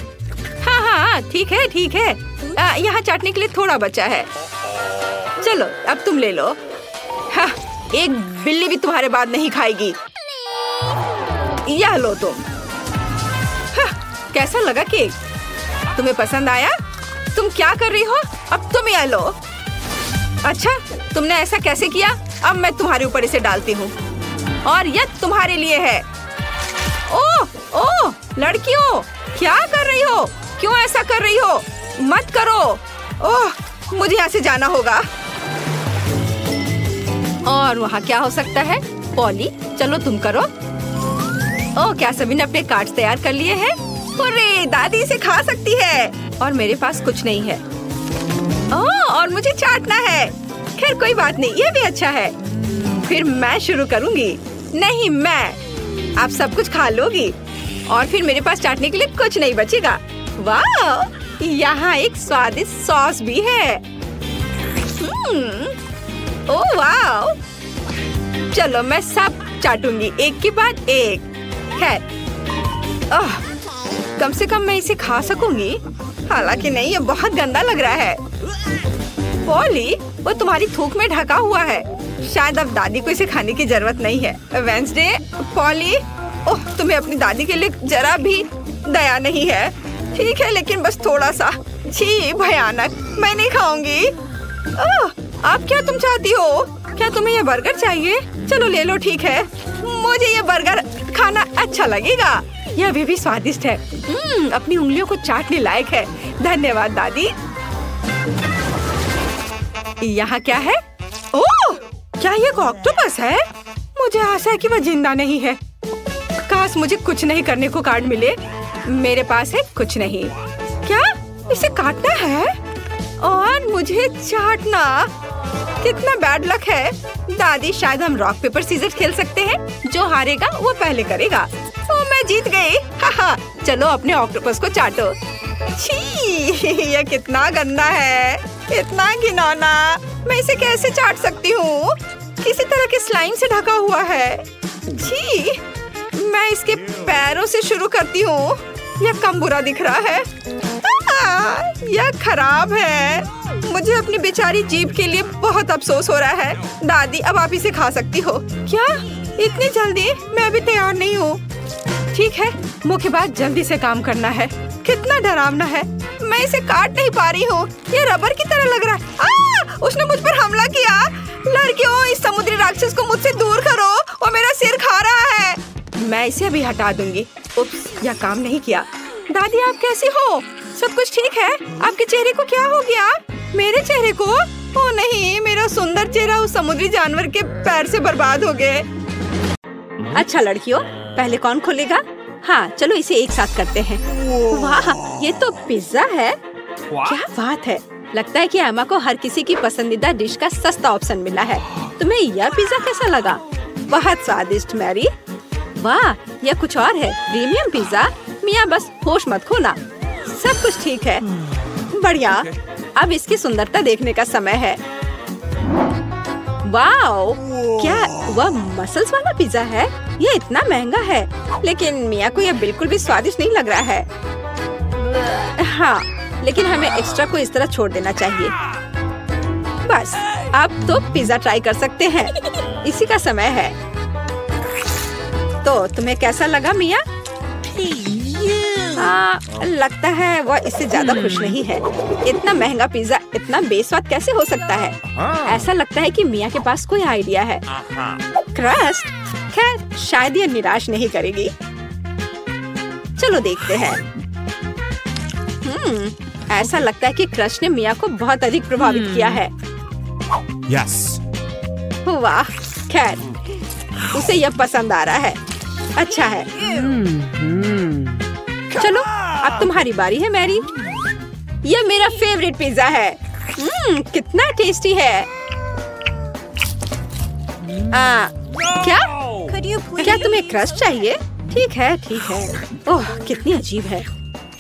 S2: हाँ ठीक है। यहाँ चाटने के लिए थोड़ा बचा है। चलो अब तुम ले लो। हाँ, एक बिल्ली भी तुम्हारे बाद नहीं खाएगी। यह लो तुम। कैसा लगा केक? तुम्हें पसंद आया? तुम क्या कर रही हो? अब तुम यह लो। अच्छा, तुमने ऐसा कैसे किया? अब मैं तुम्हारे ऊपर इसे डालती हूँ और यह तुम्हारे लिए है। ओह लड़कियों, क्या कर रही हो? क्यों ऐसा कर रही हो? मत करो। ओह, मुझे यहाँ से जाना होगा। और वहाँ क्या हो सकता है? पॉली, चलो तुम करो। ओह, क्या सभी ने अपने कार्ड्स तैयार कर लिए हैं? अरे, दादी इसे खा सकती है और मेरे पास कुछ नहीं है। ओह, और मुझे चाटना है। खैर कोई बात नहीं, ये भी अच्छा है। फिर मैं शुरू करूँगी। नहीं, मैं। आप सब कुछ खा लोगी और फिर मेरे पास चाटने के लिए कुछ नहीं बचेगा। वाह, यहाँ एक स्वादिष्ट सॉस भी है। ओह वाह, चलो मैं सब चाटूंगी एक के बाद एक। खैर, कम से कम मैं इसे खा सकूंगी। हालांकि नहीं, ये बहुत गंदा लग रहा है। पॉली, वो तुम्हारी थूक में ढका हुआ है। शायद अब दादी को इसे खाने की जरूरत नहीं है। वेंसडे, पॉली, ओह, तुम्हें अपनी दादी के लिए जरा भी दया नहीं है। ठीक है, लेकिन बस थोड़ा सा। छी, भयानक, मैं नहीं खाऊंगी। आप क्या तुम चाहती हो? क्या तुम्हें ये बर्गर चाहिए? चलो ले लो। ठीक है, मुझे ये बर्गर खाना अच्छा लगेगा। यह अभी भी स्वादिष्ट है। अपनी उंगलियों को चाटने लायक है। धन्यवाद दादी। यहाँ क्या है? ओह, क्या ये ऑक्टोपस है? मुझे आशा है कि वह जिंदा नहीं है। काश मुझे कुछ नहीं करने को कार्ड मिले। मेरे पास है कुछ नहीं। क्या? इसे काटना है और मुझे चाटना। कितना बैड लक है। दादी, शायद हम रॉक पेपर सीजर खेल सकते हैं। जो हारेगा वो पहले करेगा। ओ, मैं जीत गई। हाहा, चलो अपने ऑक्टोपस को चाटो। छी, यह कितना गंदा है, इतना घिनौना। मैं इसे कैसे चाट सकती हूँ? किसी तरह के स्लाइम से ढका हुआ है। छी, मैं इसके पैरों से शुरू करती हूँ। यह कम बुरा दिख रहा है। यह खराब है। मुझे अपनी बेचारी जीभ के लिए बहुत अफसोस हो रहा है। दादी, अब आप इसे खा सकती हो। क्या? इतनी जल्दी? मैं अभी तैयार नहीं हूँ। ठीक है, मुख्य बात जल्दी से काम करना है। कितना डरावना है। मैं इसे काट नहीं पा रही हूँ। ये रबर की तरह लग रहा है। उसने मुझ पर हमला किया। लड़कियों, इस समुद्री राक्षस को मुझसे दूर करो। वो मेरा सिर खा रहा है। मैं इसे अभी हटा दूंगी। उप्स, यह काम नहीं किया। दादी, आप कैसी हो? सब कुछ ठीक है? आपके चेहरे को क्या हो गया? मेरे चेहरे को? ओ नहीं, मेरा सुंदर चेहरा उस समुद्री जानवर के पैर से बर्बाद हो गए। अच्छा लड़कियों, पहले कौन खोलेगा? हाँ, चलो इसे एक साथ करते हैं। वाह, ये तो पिज्जा है। क्या बात है। लगता है कि एमा को हर किसी की पसंदीदा डिश का सस्ता ऑप्शन मिला है। तुम्हें यह पिज्जा कैसा लगा? बहुत स्वादिष्ट मैरी। वाह, यह कुछ और है। Premium pizza. मिया, बस होश मत खोना। सब कुछ ठीक है। बढ़िया। अब इसकी सुंदरता देखने का समय है। वाओ, क्या वह मसल्स वाला पिज्जा है? ये इतना महंगा है, लेकिन मिया को यह बिल्कुल भी स्वादिष्ट नहीं लग रहा है। हाँ, लेकिन हमें एक्स्ट्रा को इस तरह छोड़ देना चाहिए। बस, अब तो पिज्जा ट्राई कर सकते हैं। इसी का समय है। तो तुम्हें कैसा लगा मिया? लगता है वह इससे ज्यादा खुश नहीं है। इतना महंगा पिज्जा इतना बेस्वाद कैसे हो सकता है? ऐसा लगता है कि मिया के पास कोई आइडिया है। क्रस्ट? खैर, शायद ये निराश नहीं करेगी। चलो देखते हैं। ऐसा लगता है कि क्रस्ट ने मिया को बहुत अधिक प्रभावित किया है।
S3: Yes.
S2: वाह, खैर, उसे यह पसंद आ रहा है। अच्छा है। चलो, अब तुम्हारी बारी है मैरी। यह मेरा फेवरेट पिज्जा है। कितना टेस्टी है। क्या तुम्हें क्रस्ट चाहिए? ठीक है, ठीक है। ओह, कितनी अजीब है।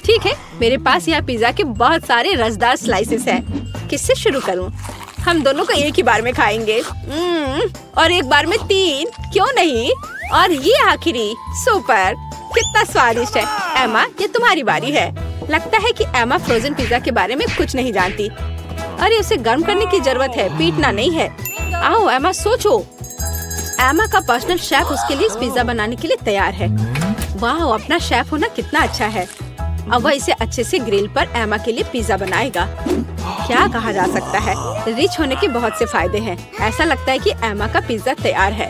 S2: ठीक है, मेरे पास यहाँ पिज्जा के बहुत सारे रसदार स्लाइसेस हैं। किससे शुरू करूँ? हम दोनों को एक ही बार में खाएंगे। और एक बार में 3, क्यों नहीं? और ये आखिरी। सुपर, कितना स्वादिष्ट है। एमा, ये तुम्हारी बारी है। लगता है कि एमा फ्रोजन पिज्जा के बारे में कुछ नहीं जानती। अरे, उसे गर्म करने की जरूरत है, पीटना नहीं है। आओ एमा, सोचो। एमा का पर्सनल शेफ उसके लिए इस पिज्जा बनाने के लिए तैयार है। वाह, अपना शेफ होना कितना अच्छा है। अब वह इसे अच्छे से ग्रिल पर एमा के लिए पिज्जा बनाएगा। क्या कहा जा सकता है, रिच होने के बहुत से फायदे हैं। ऐसा लगता है कि एमा का पिज्जा तैयार है।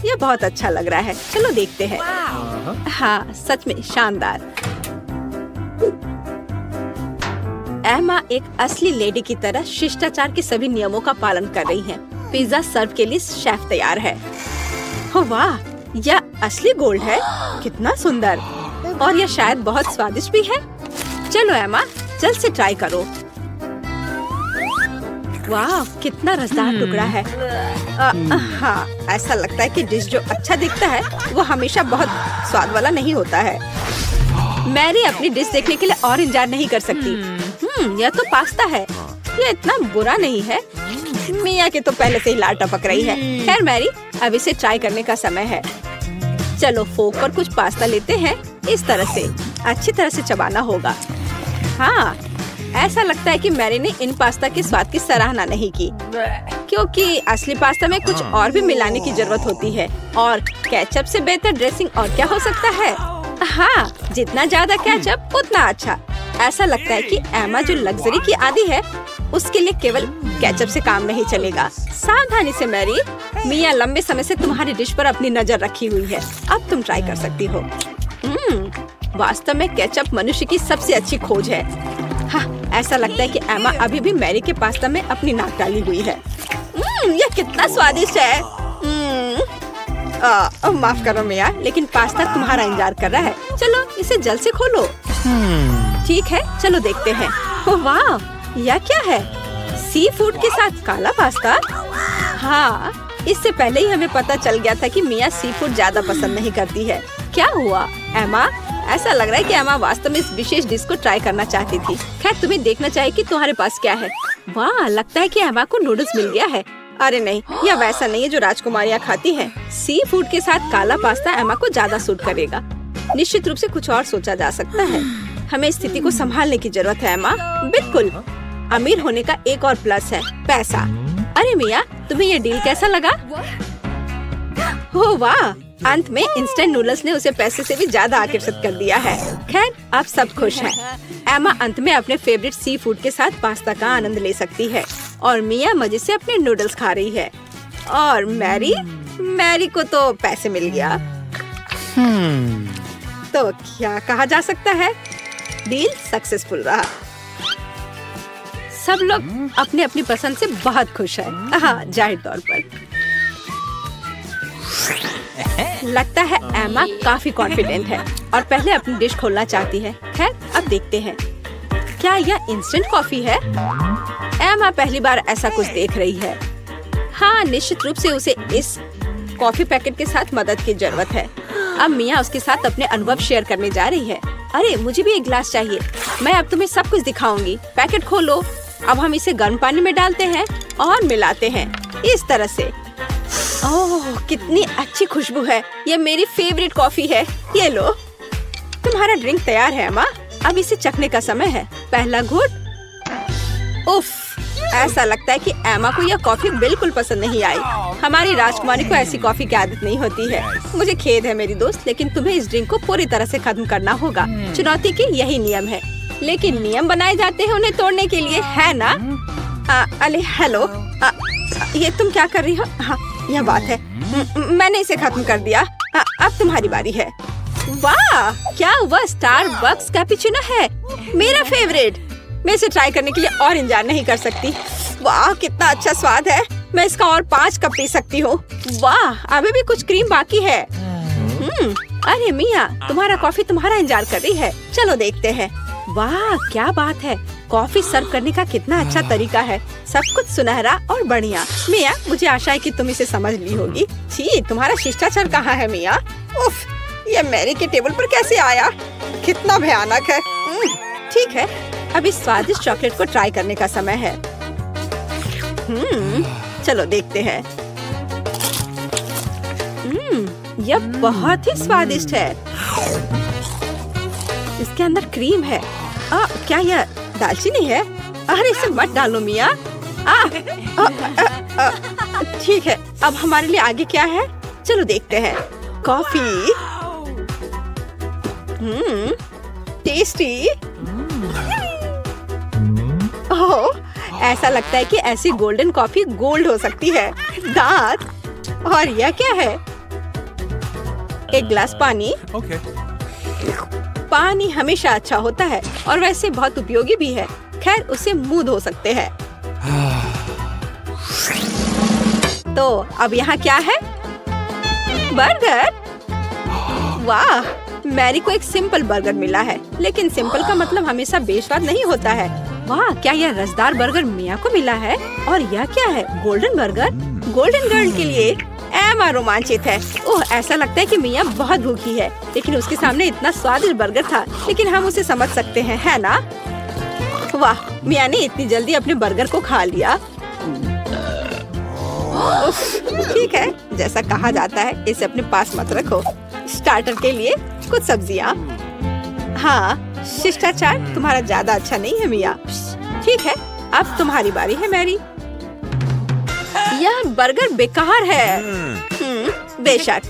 S2: यह बहुत अच्छा लग रहा है। चलो देखते हैं। हाँ, सच में शानदार। एमा एक असली लेडी की तरह शिष्टाचार के सभी नियमों का पालन कर रही है। पिज्जा सर्व के लिए शेफ तैयार है। वाह, यह असली गोल्ड है। कितना सुंदर। और यह शायद बहुत स्वादिष्ट भी है। चलो एमा, जल्द से ट्राई करो। वाह, कितना रसदार टुकड़ा है। हाँ, ऐसा लगता है कि डिश जो अच्छा दिखता है वो हमेशा बहुत स्वाद वाला नहीं होता है। मैरी अपनी डिश देखने के लिए और इंतजार नहीं कर सकती। यह तो पास्ता है। यह इतना बुरा नहीं है। मिया के तो पहले से ही लार टपक रही है। खैर मैरी, अब इसे ट्राई करने का समय है। चलो, फोक पर कुछ पास्ता लेते हैं। इस तरह से अच्छी तरह से चबाना होगा। हाँ, ऐसा लगता है कि मैरी ने इन पास्ता के स्वाद की सराहना नहीं की, क्योंकि असली पास्ता में कुछ और भी मिलाने की जरूरत होती है। और केचप से बेहतर ड्रेसिंग और क्या हो सकता है? हाँ, जितना ज्यादा केचप उतना अच्छा। ऐसा लगता है कि एमा जो लग्जरी की आदी है, उसके लिए केवल केचप से काम नहीं चलेगा। सावधानी से मैरी, मिया लंबे समय से तुम्हारी डिश पर अपनी नजर रखी हुई है। अब तुम ट्राई कर सकती हो। वास्तव में केचप मनुष्य की सबसे अच्छी खोज है। हाँ, ऐसा लगता है कि एमा अभी भी मैरी के पास्ता में अपनी नाक डाली हुई है। यह कितना स्वादिष्ट है। माफ करो मिया, लेकिन पास्ता तुम्हारा इंतजार कर रहा है। चलो, इसे जल्द से खोलो। ठीक है, चलो देखते हैं। ओह वाह, यह क्या है? सी फूड के साथ काला पास्ता? हाँ, इससे पहले ही हमें पता चल गया था कि मिया सी फूड ज्यादा पसंद नहीं करती है। क्या हुआ एमा? ऐसा लग रहा है कि एमा वास्तव में इस विशेष डिश को ट्राई करना चाहती थी। खैर, तुम्हें देखना चाहिए कि तुम्हारे पास क्या है। वाह, लगता है कि एमा को नूडल्स मिल गया है। अरे नहीं, यह वैसा नहीं है जो राजकुमारियाँ खाती हैं। सी फूड के साथ काला पास्ता एमा को ज्यादा सूट करेगा। निश्चित रूप से कुछ और सोचा जा सकता है। हमें स्थिति को संभालने की जरूरत है एमा। बिल्कुल। अमीर होने का एक और प्लस है, पैसा। अरे मिया, तुम्हें ये डील कैसा लगा? हो वाह, अंत में इंस्टेंट नूडल्स ने उसे पैसे से भी ज्यादा आकर्षित कर दिया है। खैर, अब सब खुश हैं। एमा अंत में अपने फेवरेट सी फूड के साथ पास्ता का आनंद ले सकती है और मिया मजे से अपने नूडल्स खा रही है। और मैरी को तो पैसे मिल गया। तो क्या कहा जा सकता है? डील सक्सेसफुल रहा। सब लोग अपने अपनी पसंद से बहुत खुश हैं। हाँ, जाहिर तौर पर। लगता है एमा काफी कॉन्फिडेंट है और पहले अपनी डिश खोलना चाहती है। खैर, अब देखते हैं। क्या यह इंस्टेंट कॉफी है? एमा पहली बार ऐसा कुछ देख रही है। हाँ, निश्चित रूप से उसे इस कॉफी पैकेट के साथ मदद की जरूरत है। अब मिया उसके साथ अपने अनुभव शेयर करने जा रही है। अरे, मुझे भी एक गिलास चाहिए। मैं अब तुम्हें सब कुछ दिखाऊंगी। पैकेट खोलो। अब हम इसे गर्म पानी में डालते हैं और मिलाते हैं इस तरह से। ओह, कितनी अच्छी खुशबू है। ये मेरी फेवरेट कॉफी है। ये लो, तुम्हारा ड्रिंक तैयार है अम्मा। अब इसे चखने का समय है। पहला घूंट। उफ, ऐसा लगता है कि एमा को यह कॉफी बिल्कुल पसंद नहीं आई। हमारी राजकुमारी को ऐसी कॉफी की आदत नहीं होती है। मुझे खेद है मेरी दोस्त, लेकिन तुम्हें इस ड्रिंक को पूरी तरह से खत्म करना होगा। चुनौती के यही नियम है, लेकिन नियम बनाए जाते हैं उन्हें तोड़ने के लिए, है ना? अरे हेलो, ये तुम क्या कर रही हो? हाँ, यह बात है। मैंने इसे खत्म कर दिया। अब तुम्हारी बारी है। वाह, क्या वह स्टारबक्स कैपुचिनो है? मेरा फेवरेट। मैं इसे ट्राई करने के लिए और इंतजार नहीं कर सकती। वाह, कितना अच्छा स्वाद है। मैं इसका और 5 कप पी सकती हूँ। वाह, अभी भी कुछ क्रीम बाकी है। अरे मिया, तुम्हारा कॉफी तुम्हारा इंतजार कर रही है। चलो देखते हैं। वाह, क्या बात है। कॉफी सर्व करने का कितना अच्छा तरीका है। सब कुछ सुनहरा और बढ़िया। मिया, मुझे आशा है कि तुम इसे समझ ली होगी। छी, तुम्हारा शिष्टाचार कहाँ है मिया? उफ, ये मैरी के टेबल पर कैसे आया? कितना भयानक है। ठीक है, अब इस स्वादिष्ट चॉकलेट को ट्राई करने का समय है। चलो देखते हैं। यह बहुत ही स्वादिष्ट है। इसके अंदर क्रीम है। क्या यह दालचीनी है? अरे इसे मत डालो मिया। ठीक है, अब हमारे लिए आगे क्या है? चलो देखते हैं। कॉफी। टेस्टी। ओह, ऐसा लगता है कि ऐसी गोल्डन कॉफी गोल्ड हो सकती है। दांत। और यह क्या है? एक गिलास पानी।
S3: Okay.
S2: पानी हमेशा अच्छा होता है और वैसे बहुत उपयोगी भी है। खैर, उसे मुंह धो सकते हैं। तो अब यहाँ क्या है? बर्गर। वाह, मैरी को एक सिंपल बर्गर मिला है, लेकिन सिंपल का मतलब हमेशा बेस्वाद नहीं होता है। वाह, क्या यह रसदार बर्गर मिया को मिला है? और यह क्या है? Golden burger. गोल्डन गर्ल के लिए एमा रोमांचित है। ओह, ऐसा लगता है कि मिया बहुत भूखी है, लेकिन उसके सामने इतना स्वादिष्ट बर्गर था। लेकिन हम उसे समझ सकते हैं, है ना? वाह, मिया ने इतनी जल्दी अपने बर्गर को खा लिया। ठीक है, जैसा कहा जाता है, इसे अपने पास मत रखो। स्टार्टर के लिए कुछ सब्जियाँ। हाँ, शिष्टाचार तुम्हारा ज्यादा अच्छा नहीं है मिया। ठीक है, अब तुम्हारी बारी है मैरी। यह बर्गर बेकार है। बेशक,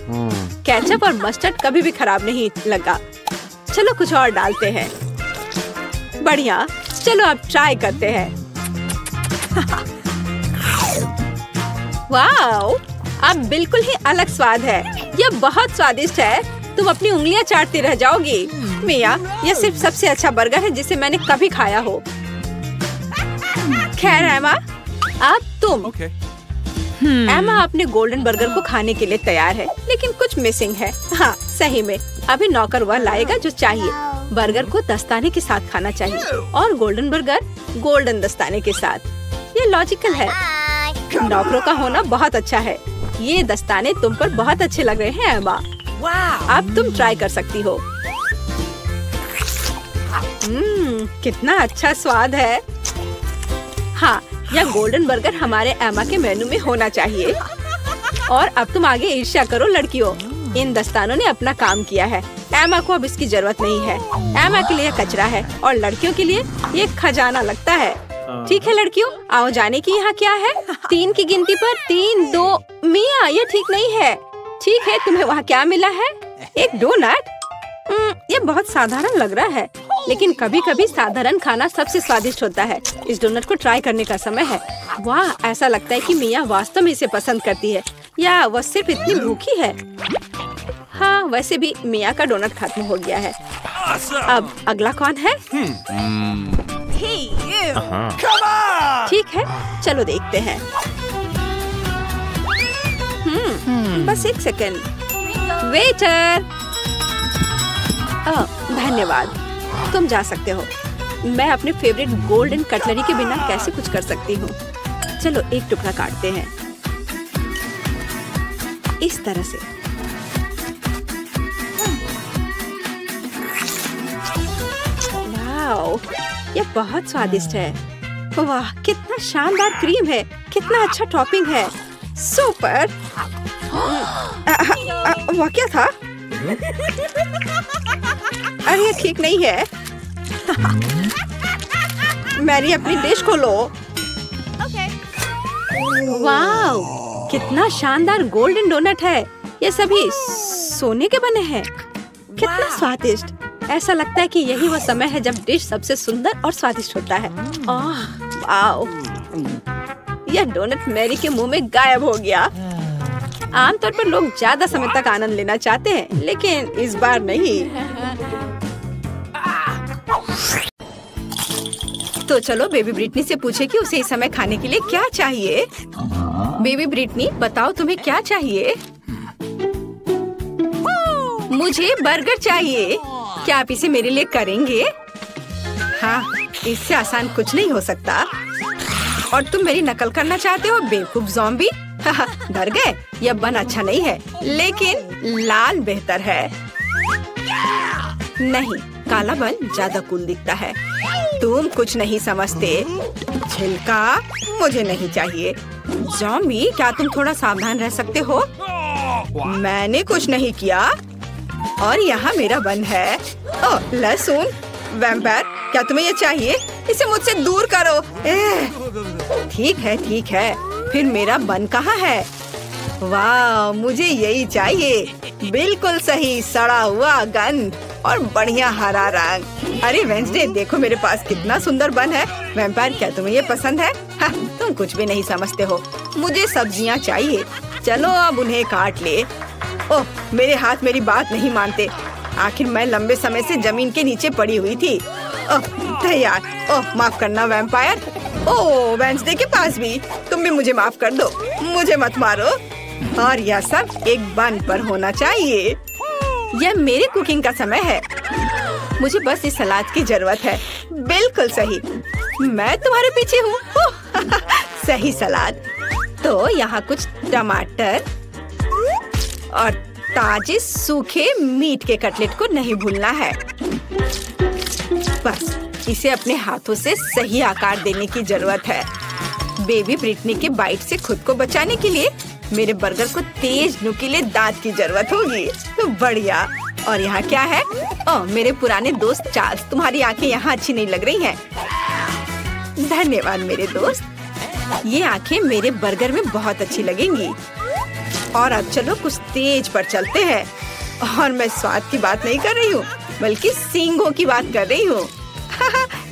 S2: केचप और मस्टर्ड कभी भी खराब नहीं लगा। चलो कुछ और डालते हैं। बढ़िया, चलो अब ट्राई करते हैं। वाओ, अब बिल्कुल ही अलग स्वाद है। यह बहुत स्वादिष्ट है। तुम अपनी उंगलियां चाटती रह जाओगी। मिया, यह सिर्फ सबसे अच्छा बर्गर है जिसे मैंने कभी खाया हो। खैर एमा, अब तुम।
S3: Okay.
S2: एमा अपने गोल्डन बर्गर को खाने के लिए तैयार है, लेकिन कुछ मिसिंग है। हाँ, सही में अभी नौकर वह लाएगा जो चाहिए। बर्गर को दस्ताने के साथ खाना चाहिए और गोल्डन बर्गर गोल्डन दस्ताने के साथ। ये लॉजिकल है। नौकरों का होना बहुत अच्छा है। ये दस्ताने तुम पर बहुत अच्छे लग रहे हैं एम्मा। अब तुम ट्राई कर सकती हो। कितना अच्छा स्वाद है। हाँ, यह गोल्डन बर्गर हमारे एम्मा के मेनू में होना चाहिए। और अब तुम आगे ईर्ष्या करो लड़कियों। इन दस्तानों ने अपना काम किया है। एम्मा को अब इसकी जरूरत नहीं है। एम्मा के लिए कचरा है और लड़कियों के लिए ये खजाना लगता है। ठीक है लड़कियों, आओ जाने की यहाँ क्या है। 3 की गिनती पर 3, 2। मिया, ये ठीक नहीं है। ठीक है, तुम्हें वहाँ क्या मिला है? एक डोनट। ये बहुत साधारण लग रहा है, लेकिन कभी कभी साधारण खाना सबसे स्वादिष्ट होता है। इस डोनट को ट्राई करने का समय है। वाह, ऐसा लगता है कि मिया वास्तव में इसे पसंद करती है या वह सिर्फ इतनी भूखी है। हाँ, वैसे भी मिया का डोनट खत्म हो गया है। अब अगला कौन है? ठीक है, चलो देखते हैं। बस 1 सेकंड। वेटर, धन्यवाद, तुम जा सकते हो। मैं अपने फेवरेट गोल्डन कटलरी के बिना कैसे कुछ कर सकती हूँ। चलो एक टुकड़ा काटते हैं इस तरह से। वाओ, ये बहुत स्वादिष्ट है। वाह, कितना शानदार क्रीम है, कितना अच्छा टॉपिंग है। सुपर। वाह, क्या था? अरे ये ठीक नहीं है। मैरी, अपनी डिश खोलो। वाओ, कितना शानदार गोल्डन डोनट है। ये सभी सोने के बने हैं। कितना स्वादिष्ट। ऐसा लगता है कि यही वो समय है जब डिश सबसे सुंदर और स्वादिष्ट होता है। वाओ, यह डोनट मैरी के मुंह में गायब हो गया। आमतौर पर लोग ज्यादा समय तक आनंद लेना चाहते हैं, लेकिन इस बार नहीं। तो चलो बेबी ब्रिटनी से पूछे कि उसे इस समय खाने के लिए क्या चाहिए। बेबी ब्रिटनी, बताओ तुम्हें क्या चाहिए? मुझे बर्गर चाहिए। क्या आप इसे मेरे लिए करेंगे? हाँ, इससे आसान कुछ नहीं हो सकता। और तुम मेरी नकल करना चाहते हो बेवकूफ ज़ॉम्बी? डर गए? यह बन अच्छा नहीं है, लेकिन लाल बेहतर है। नहीं, काला बन ज्यादा कूल दिखता है। तुम कुछ नहीं समझते। छिलका मुझे नहीं चाहिए। ज़ॉम्बी, क्या तुम थोड़ा सावधान रह सकते हो? मैंने कुछ नहीं किया। और यहाँ मेरा बन है। ओह, लहसुन। वैम्पायर, क्या तुम्हें ये चाहिए? इसे मुझसे दूर करो। ठीक है, ठीक है। फिर मेरा बन कहाँ है? वाह, मुझे यही चाहिए। बिल्कुल सही, सड़ा हुआ गंद और बढ़िया हरा रंग। अरे वेंसडे, देखो मेरे पास कितना सुंदर बन है। वैम्पायर, क्या तुम्हें ये पसंद है? तुम कुछ भी नहीं समझते हो। मुझे सब्जियाँ चाहिए। चलो अब उन्हें काट ले। ओह, मेरे हाथ मेरी बात नहीं मानते। आखिर मैं लंबे समय से जमीन के नीचे पड़ी हुई थी। ओह, तैयार। ओह, माफ करना वैम्पायर। ओह, वेंसडे के पास भी। तुम भी मुझे माफ कर दो। मुझे मत मारो। और यह सब एक बन पर होना चाहिए। यह मेरी कुकिंग का समय है। मुझे बस इस सलाद की जरूरत है। बिल्कुल सही, मैं तुम्हारे पीछे हूँ। सही सलाद। तो यहाँ कुछ टमाटर और ताजे सूखे मीट के कटलेट को नहीं भूलना है। बस इसे अपने हाथों से सही आकार देने की जरूरत है। बेबी ब्रिटनी के बाइट से खुद को बचाने के लिए मेरे बर्गर को तेज नुकीले दांत की जरूरत होगी। तो बढ़िया। और यहाँ क्या है? ओह, मेरे पुराने दोस्त चार्ल्स, तुम्हारी आंखें यहाँ अच्छी नहीं लग रही हैं। धन्यवाद मेरे दोस्त। ये आंखें मेरे बर्गर में बहुत अच्छी लगेंगी। और अब चलो कुछ तेज पर चलते हैं। और मैं स्वाद की बात नहीं कर रही हूँ, बल्कि सींगों की बात कर रही हूँ।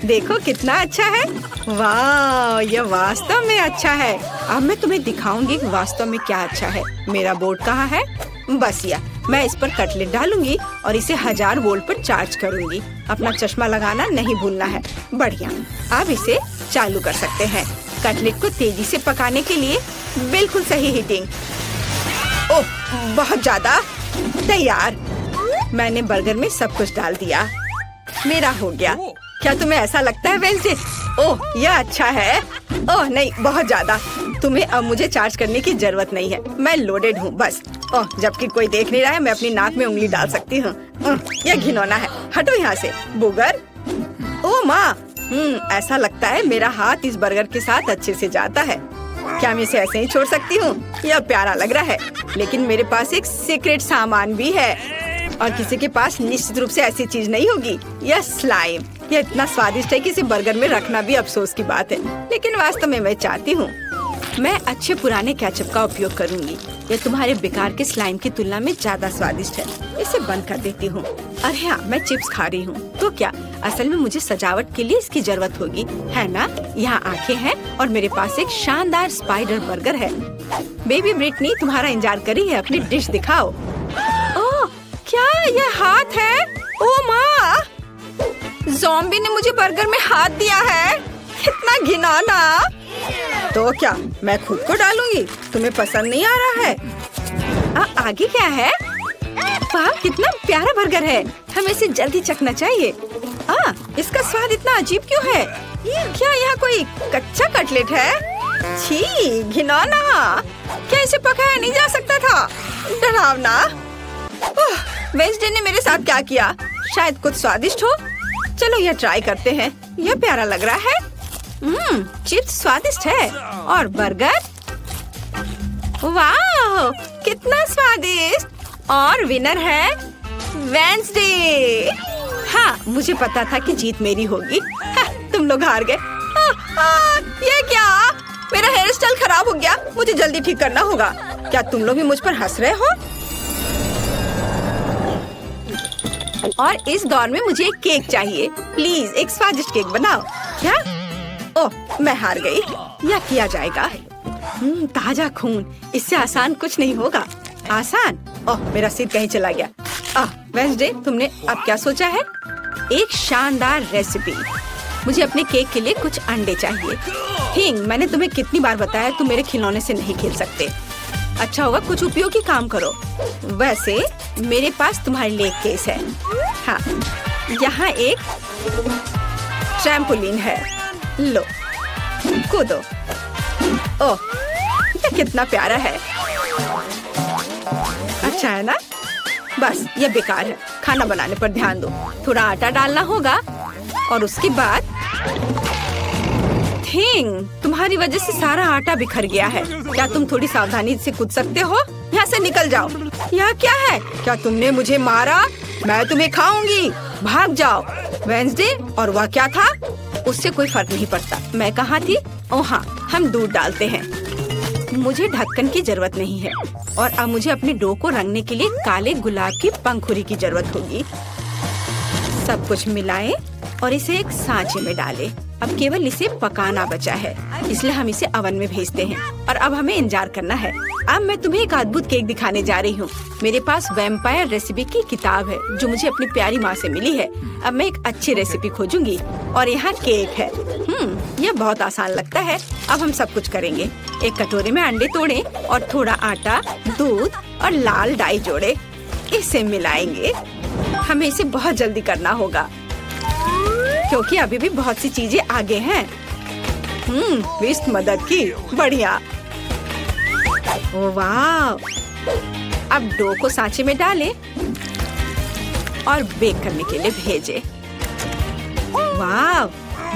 S2: देखो कितना अच्छा है। वाह, यह वास्तव में अच्छा है। अब मैं तुम्हें दिखाऊंगी कि वास्तव में क्या अच्छा है। मेरा बोर्ड कहाँ है? बस यह, मैं इस पर कटलेट डालूंगी और इसे 1000 वोल्ट पर चार्ज करूंगी। अपना चश्मा लगाना नहीं भूलना है। बढ़िया, अब इसे चालू कर सकते हैं। कटलेट को तेजी से पकाने के लिए बिल्कुल सही हीटिंग। ओह, बहुत ज्यादा। तैयार। मैंने बर्गर में सब कुछ डाल दिया। मेरा हो गया। क्या तुम्हें ऐसा लगता है वेंसडे? ओह, यह अच्छा है। ओह नहीं, बहुत ज्यादा। तुम्हें अब मुझे चार्ज करने की जरूरत नहीं है, मैं लोडेड हूँ बस। ओह, जबकि कोई देख नहीं रहा है, मैं अपनी नाक में उंगली डाल सकती हूँ। यह घिनौना है, हटो यहाँ से बुगर। ओह माँ, ऐसा लगता है मेरा हाथ इस बर्गर के साथ अच्छे से जाता है। क्या मैं इसे ऐसे ही छोड़ सकती हूँ? यह प्यारा लग रहा है, लेकिन मेरे पास एक सीक्रेट सामान भी है और किसी के पास निश्चित रूप से ऐसी चीज नहीं होगी। यह स्लाइम। यह इतना स्वादिष्ट है कि इसे बर्गर में रखना भी अफसोस की बात है, लेकिन वास्तव में मैं चाहती हूँ। मैं अच्छे पुराने केचप का उपयोग करूँगी। यह तुम्हारे बेकार के स्लाइम की तुलना में ज्यादा स्वादिष्ट है। इसे बंद कर देती हूँ। अरे हाँ, मैं चिप्स खा रही हूँ तो क्या? असल में मुझे सजावट के लिए इसकी जरूरत होगी, है ना? यहाँ आंखें हैं और मेरे पास एक शानदार स्पाइडर बर्गर है। बेबी ब्रिटनी तुम्हारा इंतजार कर रही है, अपनी डिश दिखाओ। ओह, क्या यह हाथ है? ओह माँ, ज़ॉम्बी ने मुझे बर्गर में हाथ दिया है। कितना घिनौना। तो क्या मैं खुद को डालूंगी? तुम्हें पसंद नहीं आ रहा है? आगे क्या है? वाह, कितना प्यारा बर्गर है। हमें इसे जल्दी चखना चाहिए। इसका स्वाद इतना अजीब क्यों है? क्या यहाँ कोई कच्चा कटलेट है? छी, घिनौना। क्या इसे पकाया नहीं जा सकता था? डरावना। वेंसडे ने मेरे साथ क्या किया? शायद कुछ स्वादिष्ट हो। चलो यह ट्राई करते हैं। यह प्यारा लग रहा है। चिप्स स्वादिष्ट है और बर्गर, वाह कितना स्वादिष्ट। और विनर है वेंसडे। हाँ, मुझे पता था कि जीत मेरी होगी। तुम लोग हार गए। ये क्या? मेरा हेयर स्टाइल खराब हो गया, मुझे जल्दी ठीक करना होगा। क्या तुम लोग भी मुझ पर हंस रहे हो? और इस दौर में मुझे एक केक चाहिए। प्लीज एक स्वादिष्ट केक बनाओ। क्या? ओह, मैं हार गई। यह किया जाएगा। ताजा खून, इससे आसान कुछ नहीं होगा। आसान? ओह, मेरा सिर कहीं चला गया। वेंसडे, तुमने अब क्या सोचा है? एक शानदार रेसिपी। मुझे अपने केक के लिए कुछ अंडे चाहिए। थिंग, मैंने तुम्हें कितनी बार बताया तुम मेरे खिलौने से नहीं खेल सकते। अच्छा होगा कुछ उपयोगी काम करो। वैसे मेरे पास तुम्हारे लिए एक केस है। हाँ, यहाँ एक ट्रैम्पोलिन है। लो, कूदो। ओह, ये कितना प्यारा है। अच्छा है ना? बस ये बेकार है। खाना बनाने पर ध्यान दो। थोड़ा आटा डालना होगा और उसके बाद थिंग, तुम्हारी वजह से सारा आटा बिखर गया है। क्या तुम थोड़ी सावधानी से कूद सकते हो? यहाँ से निकल जाओ। यह क्या है? क्या तुमने मुझे मारा? मैं तुम्हें खाऊंगी। भाग जाओ। वेंसडे, और वह क्या था? उससे कोई फर्क नहीं पड़ता। मैं कहाँ थी? ओह हाँ, हम दूध डालते हैं। मुझे ढक्कन की जरूरत नहीं है और अब मुझे अपने डो को रंगने के लिए काले गुलाब की पंखुड़ी की जरूरत होगी। सब कुछ मिलाएं और इसे एक सांचे में डालें। अब केवल इसे पकाना बचा है, इसलिए हम इसे ओवन में भेजते हैं और अब हमें इंतजार करना है। अब मैं तुम्हें एक अद्भुत केक दिखाने जा रही हूँ। मेरे पास वैम्पायर रेसिपी की किताब है जो मुझे अपनी प्यारी माँ से मिली है। अब मैं एक अच्छी रेसिपी खोजूंगी और यहाँ केक है। यह बहुत आसान लगता है। अब हम सब कुछ करेंगे। एक कटोरे में अंडे तोड़ें और थोड़ा आटा, दूध और लाल डाई जोड़े। इसे मिलाएंगे। हमें इसे बहुत जल्दी करना होगा क्योंकि अभी भी बहुत सी चीजें आगे हैं। विस्ट मदद की। बढ़िया। ओह वाह। अब डो को सांचे में डालें और बेक करने के लिए भेजें। वाह,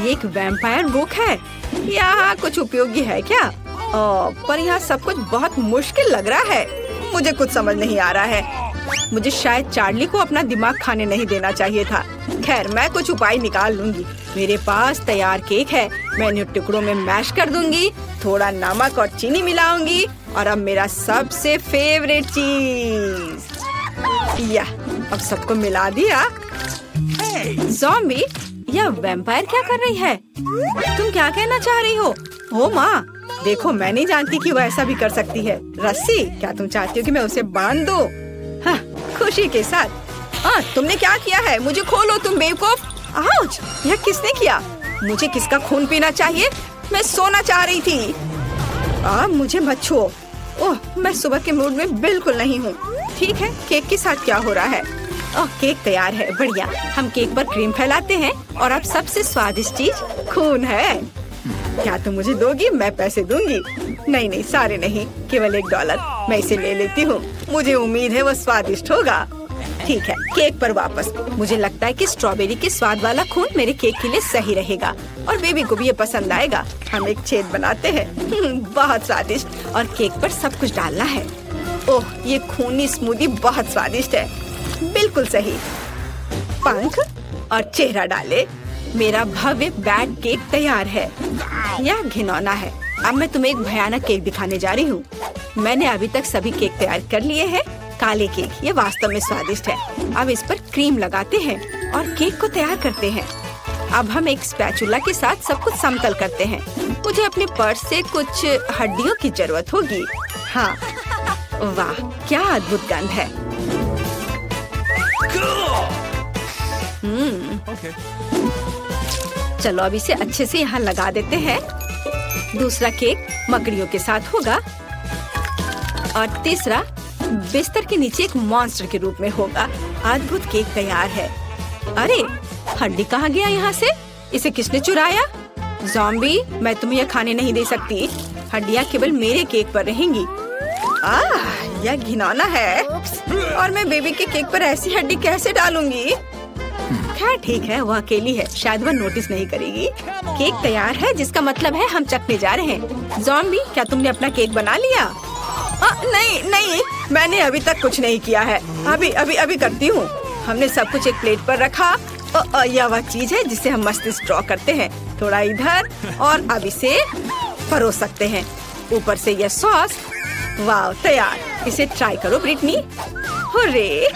S2: ये एक वैम्पायर बुक है। यहाँ कुछ उपयोगी है क्या? पर यहाँ सब कुछ बहुत मुश्किल लग रहा है। मुझे कुछ समझ नहीं आ रहा है। मुझे शायद चार्ली को अपना दिमाग खाने नहीं देना चाहिए था। खैर, मैं कुछ उपाय निकाल लूंगी। मेरे पास तैयार केक है। मैं इन्हें टुकड़ों में मैश कर दूंगी, थोड़ा नमक और चीनी मिलाऊंगी और अब मेरा सबसे फेवरेट चीज। या, अब सबको मिला दिया। ज़ॉम्बी, यह वैम्पायर क्या कर रही है? तुम क्या कहना चाह रही हो? ओ माँ, देखो, मैं नहीं जानती कि वह ऐसा भी कर सकती है। रस्सी, क्या तुम चाहती हो कि मैं उसे बांध दूं? हाँ, खुशी के साथ। तुमने क्या किया है? मुझे खोलो तुम बेवकूफ। आउच! यह किसने किया? मुझे किसका खून पीना चाहिए? मैं सोना चाह रही थी। मुझे मत छुओ। ओह, मैं सुबह के मूड में बिल्कुल नहीं हूँ। ठीक है, केक के साथ क्या हो रहा है? ओह, केक तैयार है। बढ़िया। हम केक पर क्रीम फैलाते हैं और अब सबसे स्वादिष्ट चीज खून है। क्या तुम मुझे दोगी? मैं पैसे दूंगी। नहीं नहीं, सारे नहीं, केवल $1। मैं इसे ले लेती हूँ। मुझे उम्मीद है वो स्वादिष्ट होगा। ठीक है, केक पर वापस। मुझे लगता है कि स्ट्रॉबेरी के स्वाद वाला खून मेरे केक के लिए सही रहेगा और बेबी को भी ये पसंद आएगा। हम एक छेद बनाते हैं। बहुत स्वादिष्ट। और केक पर सब कुछ डालना है। ओह, ये खूनी स्मूदी बहुत स्वादिष्ट है। बिल्कुल सही। पंख और चेहरा डाले। मेरा भव्य बैड केक तैयार है। यह घिनौना है। अब मैं तुम्हें एक भयानक केक दिखाने जा रही हूँ। मैंने अभी तक सभी केक तैयार कर लिए हैं। काले केक, ये वास्तव में स्वादिष्ट है। अब इस पर क्रीम लगाते हैं और केक को तैयार करते हैं। अब हम एक स्पैचुला के साथ सब कुछ समतल करते हैं। मुझे अपने पर्स से कुछ हड्डियों की जरूरत होगी। हाँ, वाह, क्या अद्भुत गंध है। चलो अब इसे अच्छे से यहाँ लगा देते हैं। दूसरा केक मकड़ियों के साथ होगा और तीसरा बिस्तर के नीचे एक मॉन्स्टर के रूप में होगा। अद्भुत केक तैयार है। अरे, हड्डी कहाँ गया यहाँ से? इसे किसने चुराया? ज़ॉम्बी, मैं तुम्हें यह खाने नहीं दे सकती। हड्डियाँ केवल मेरे केक पर रहेंगी। यह घिनौना है। और मैं बेबी के केक पर ऐसी हड्डी कैसे डालूंगी? खैर ठीक है, वो अकेली है, शायद वह नोटिस नहीं करेगी। केक तैयार है, जिसका मतलब है हम चखने जा रहे हैं। ज़ॉम्बी, क्या तुमने अपना केक बना लिया? नहीं नहीं, मैंने अभी तक कुछ नहीं किया है। अभी करती हूँ। हमने सब कुछ एक प्लेट पर रखा। यह वह चीज है जिसे हम मस्तिष्क ड्रॉ करते हैं। थोड़ा इधर और अब इसे परोस सकते हैं। ऊपर से यह सॉस। वाह, तैयार। इसे ट्राई करो ब्रिटनी। हुर्रे,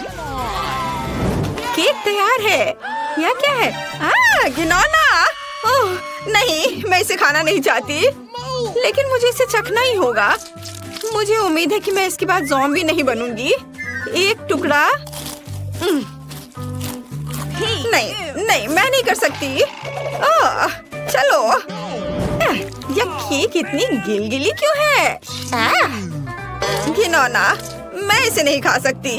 S2: केक तैयार है। यह क्या है? घिनौना। ओह नहीं, मैं इसे खाना नहीं चाहती, लेकिन मुझे इसे चखना ही होगा। मुझे उम्मीद है कि मैं इसके बाद ज़ॉम्बी नहीं बनूंगी। एक टुकड़ा। नहीं, मैं नहीं कर सकती। चलो। यह केक इतनी गिलगिली क्यों है? घिनौना, मैं इसे नहीं खा सकती।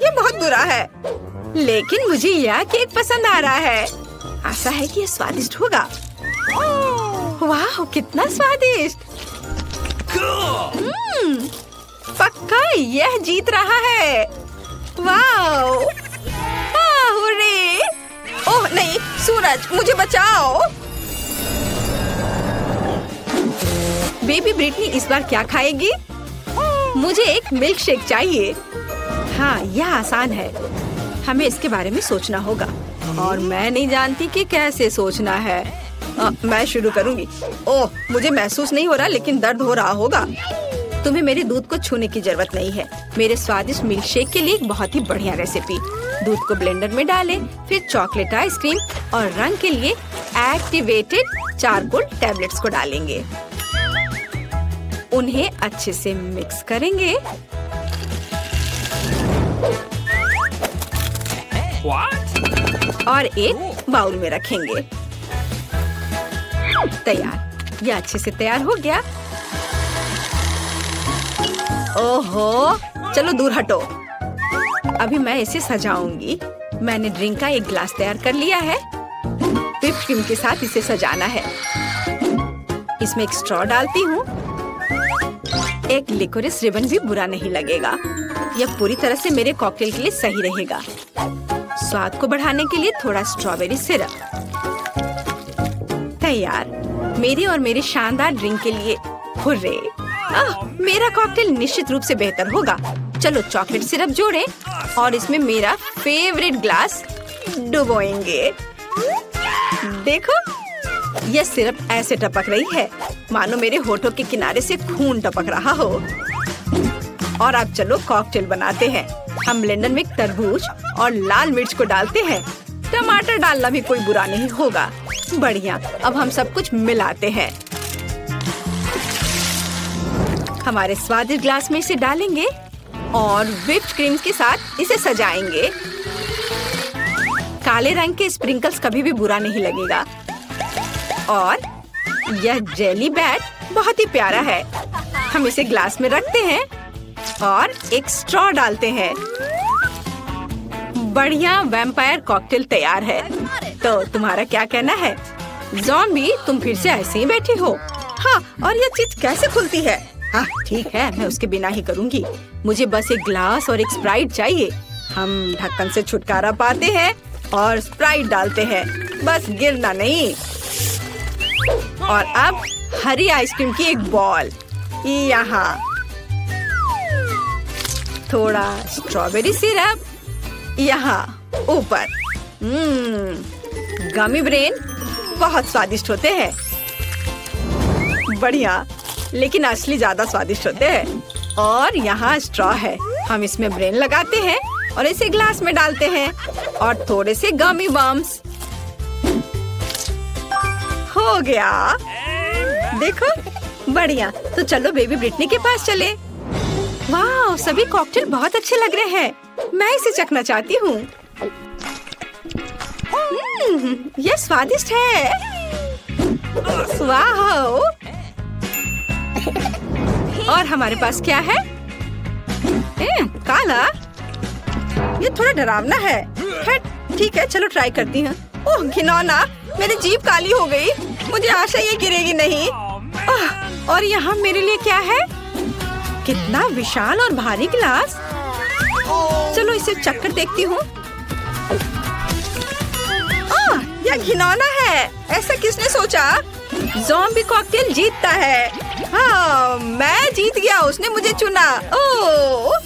S2: ये बहुत बुरा है। लेकिन मुझे यह केक पसंद आ रहा है। आशा है कि यह स्वादिष्ट होगा। वाह, कितना स्वादिष्ट। पक्का यह जीत रहा है। वाह, हुर्रे। ओह नहीं, सूरज, मुझे बचाओ। बेबी ब्रिटनी इस बार क्या खाएगी? मुझे एक मिल्क शेक चाहिए। हाँ, यह आसान है। हमें इसके बारे में सोचना होगा और मैं नहीं जानती कि कैसे सोचना है। मैं शुरू करूंगी। ओह, मुझे महसूस नहीं हो रहा, लेकिन दर्द हो रहा होगा। तुम्हें मेरे दूध को छूने की जरूरत नहीं है। मेरे स्वादिष्ट मिल्क शेक के लिए एक बहुत ही बढ़िया रेसिपी। दूध को ब्लेंडर में डालें, फिर चॉकलेट आइसक्रीम और रंग के लिए एक्टिवेटेड चारकोल टैबलेट्स को डालेंगे। उन्हें अच्छे से मिक्स करेंगे। और एक बाउल में रखेंगे। तैयार। यह अच्छे से तैयार हो गया। ओहो, चलो दूर हटो। अभी मैं इसे सजाऊंगी। मैंने ड्रिंक का एक ग्लास तैयार कर लिया है। व्हिप क्रीम के साथ इसे सजाना है। इसमें एक स्ट्रॉ डालती हूँ। एक लिकोरिस रिबन भी बुरा नहीं लगेगा। यह पूरी तरह से मेरे कॉकटेल के लिए सही रहेगा। स्वाद को बढ़ाने के लिए थोड़ा स्ट्रॉबेरी सिरप। तैयार। मेरे और मेरे शानदार ड्रिंक के लिए हुर्रे। मेरा कॉकटेल निश्चित रूप से बेहतर होगा। चलो चॉकलेट सिरप जोड़ें और इसमें मेरा फेवरेट ग्लास डुबोएंगे। देखो, यह सिरप ऐसे टपक रही है मानो मेरे होठों के किनारे से खून टपक रहा हो। और अब चलो कॉकटेल बनाते हैं। हम ब्लेंडर में तरबूज और लाल मिर्च को डालते हैं। टमाटर डालना भी कोई बुरा नहीं होगा। बढ़िया। अब हम सब कुछ मिलाते हैं। हमारे स्वादिष्ट ग्लास में इसे डालेंगे और व्हिप्ड क्रीम के साथ इसे सजाएंगे। काले रंग के स्प्रिंकल्स कभी भी बुरा नहीं लगेगा। और यह जेली बैट बहुत ही प्यारा है। हम इसे ग्लास में रखते हैं और एक स्ट्रॉ डालते हैं। बढ़िया वैम्पायर कॉकटेल तैयार है। तो तुम्हारा क्या कहना है? ज़ॉम्बी, तुम फिर से ऐसे ही बैठी हो? हाँ, और ये चीज कैसे खुलती है? हाँ ठीक है, मैं उसके बिना ही करूँगी। मुझे बस एक ग्लास और एक स्प्राइट चाहिए। हम ढक्कन से छुटकारा पाते हैं और स्प्राइट डालते हैं, बस गिरना नहीं। और अब हरी आइसक्रीम की एक बॉल यहाँ, थोड़ा स्ट्रॉबेरी सिरप यहाँ ऊपर। गमी ब्रेन बहुत स्वादिष्ट होते हैं। बढ़िया, लेकिन असली ज्यादा स्वादिष्ट होते हैं। और यहाँ स्ट्रॉ है, हम इसमें ब्रेन लगाते हैं और इसे ग्लास में डालते हैं और थोड़े से गमी बम्स। हो गया, देखो बढ़िया। तो चलो बेबी ब्रिटनी के पास चले। वाह, सभी कॉकटेल बहुत अच्छे लग रहे हैं। मैं इसे चखना चाहती हूँ। यह स्वादिष्ट है। वाह, और हमारे पास क्या है? काला, ये थोड़ा डरावना है। ठीक है, चलो ट्राई करती हूँ। ओह घिनौना, मेरी जीभ काली हो गई। मुझे आशा ये गिरेगी नहीं। और यहाँ मेरे लिए क्या है? कितना विशाल और भारी गिलास। चलो इसे चखकर देखती हूँ। यह घिनौना है, ऐसा किसने सोचा? ज़ॉम्बी कॉकटेल जीतता है। हाँ, मैं जीत गया, उसने मुझे चुना। ओह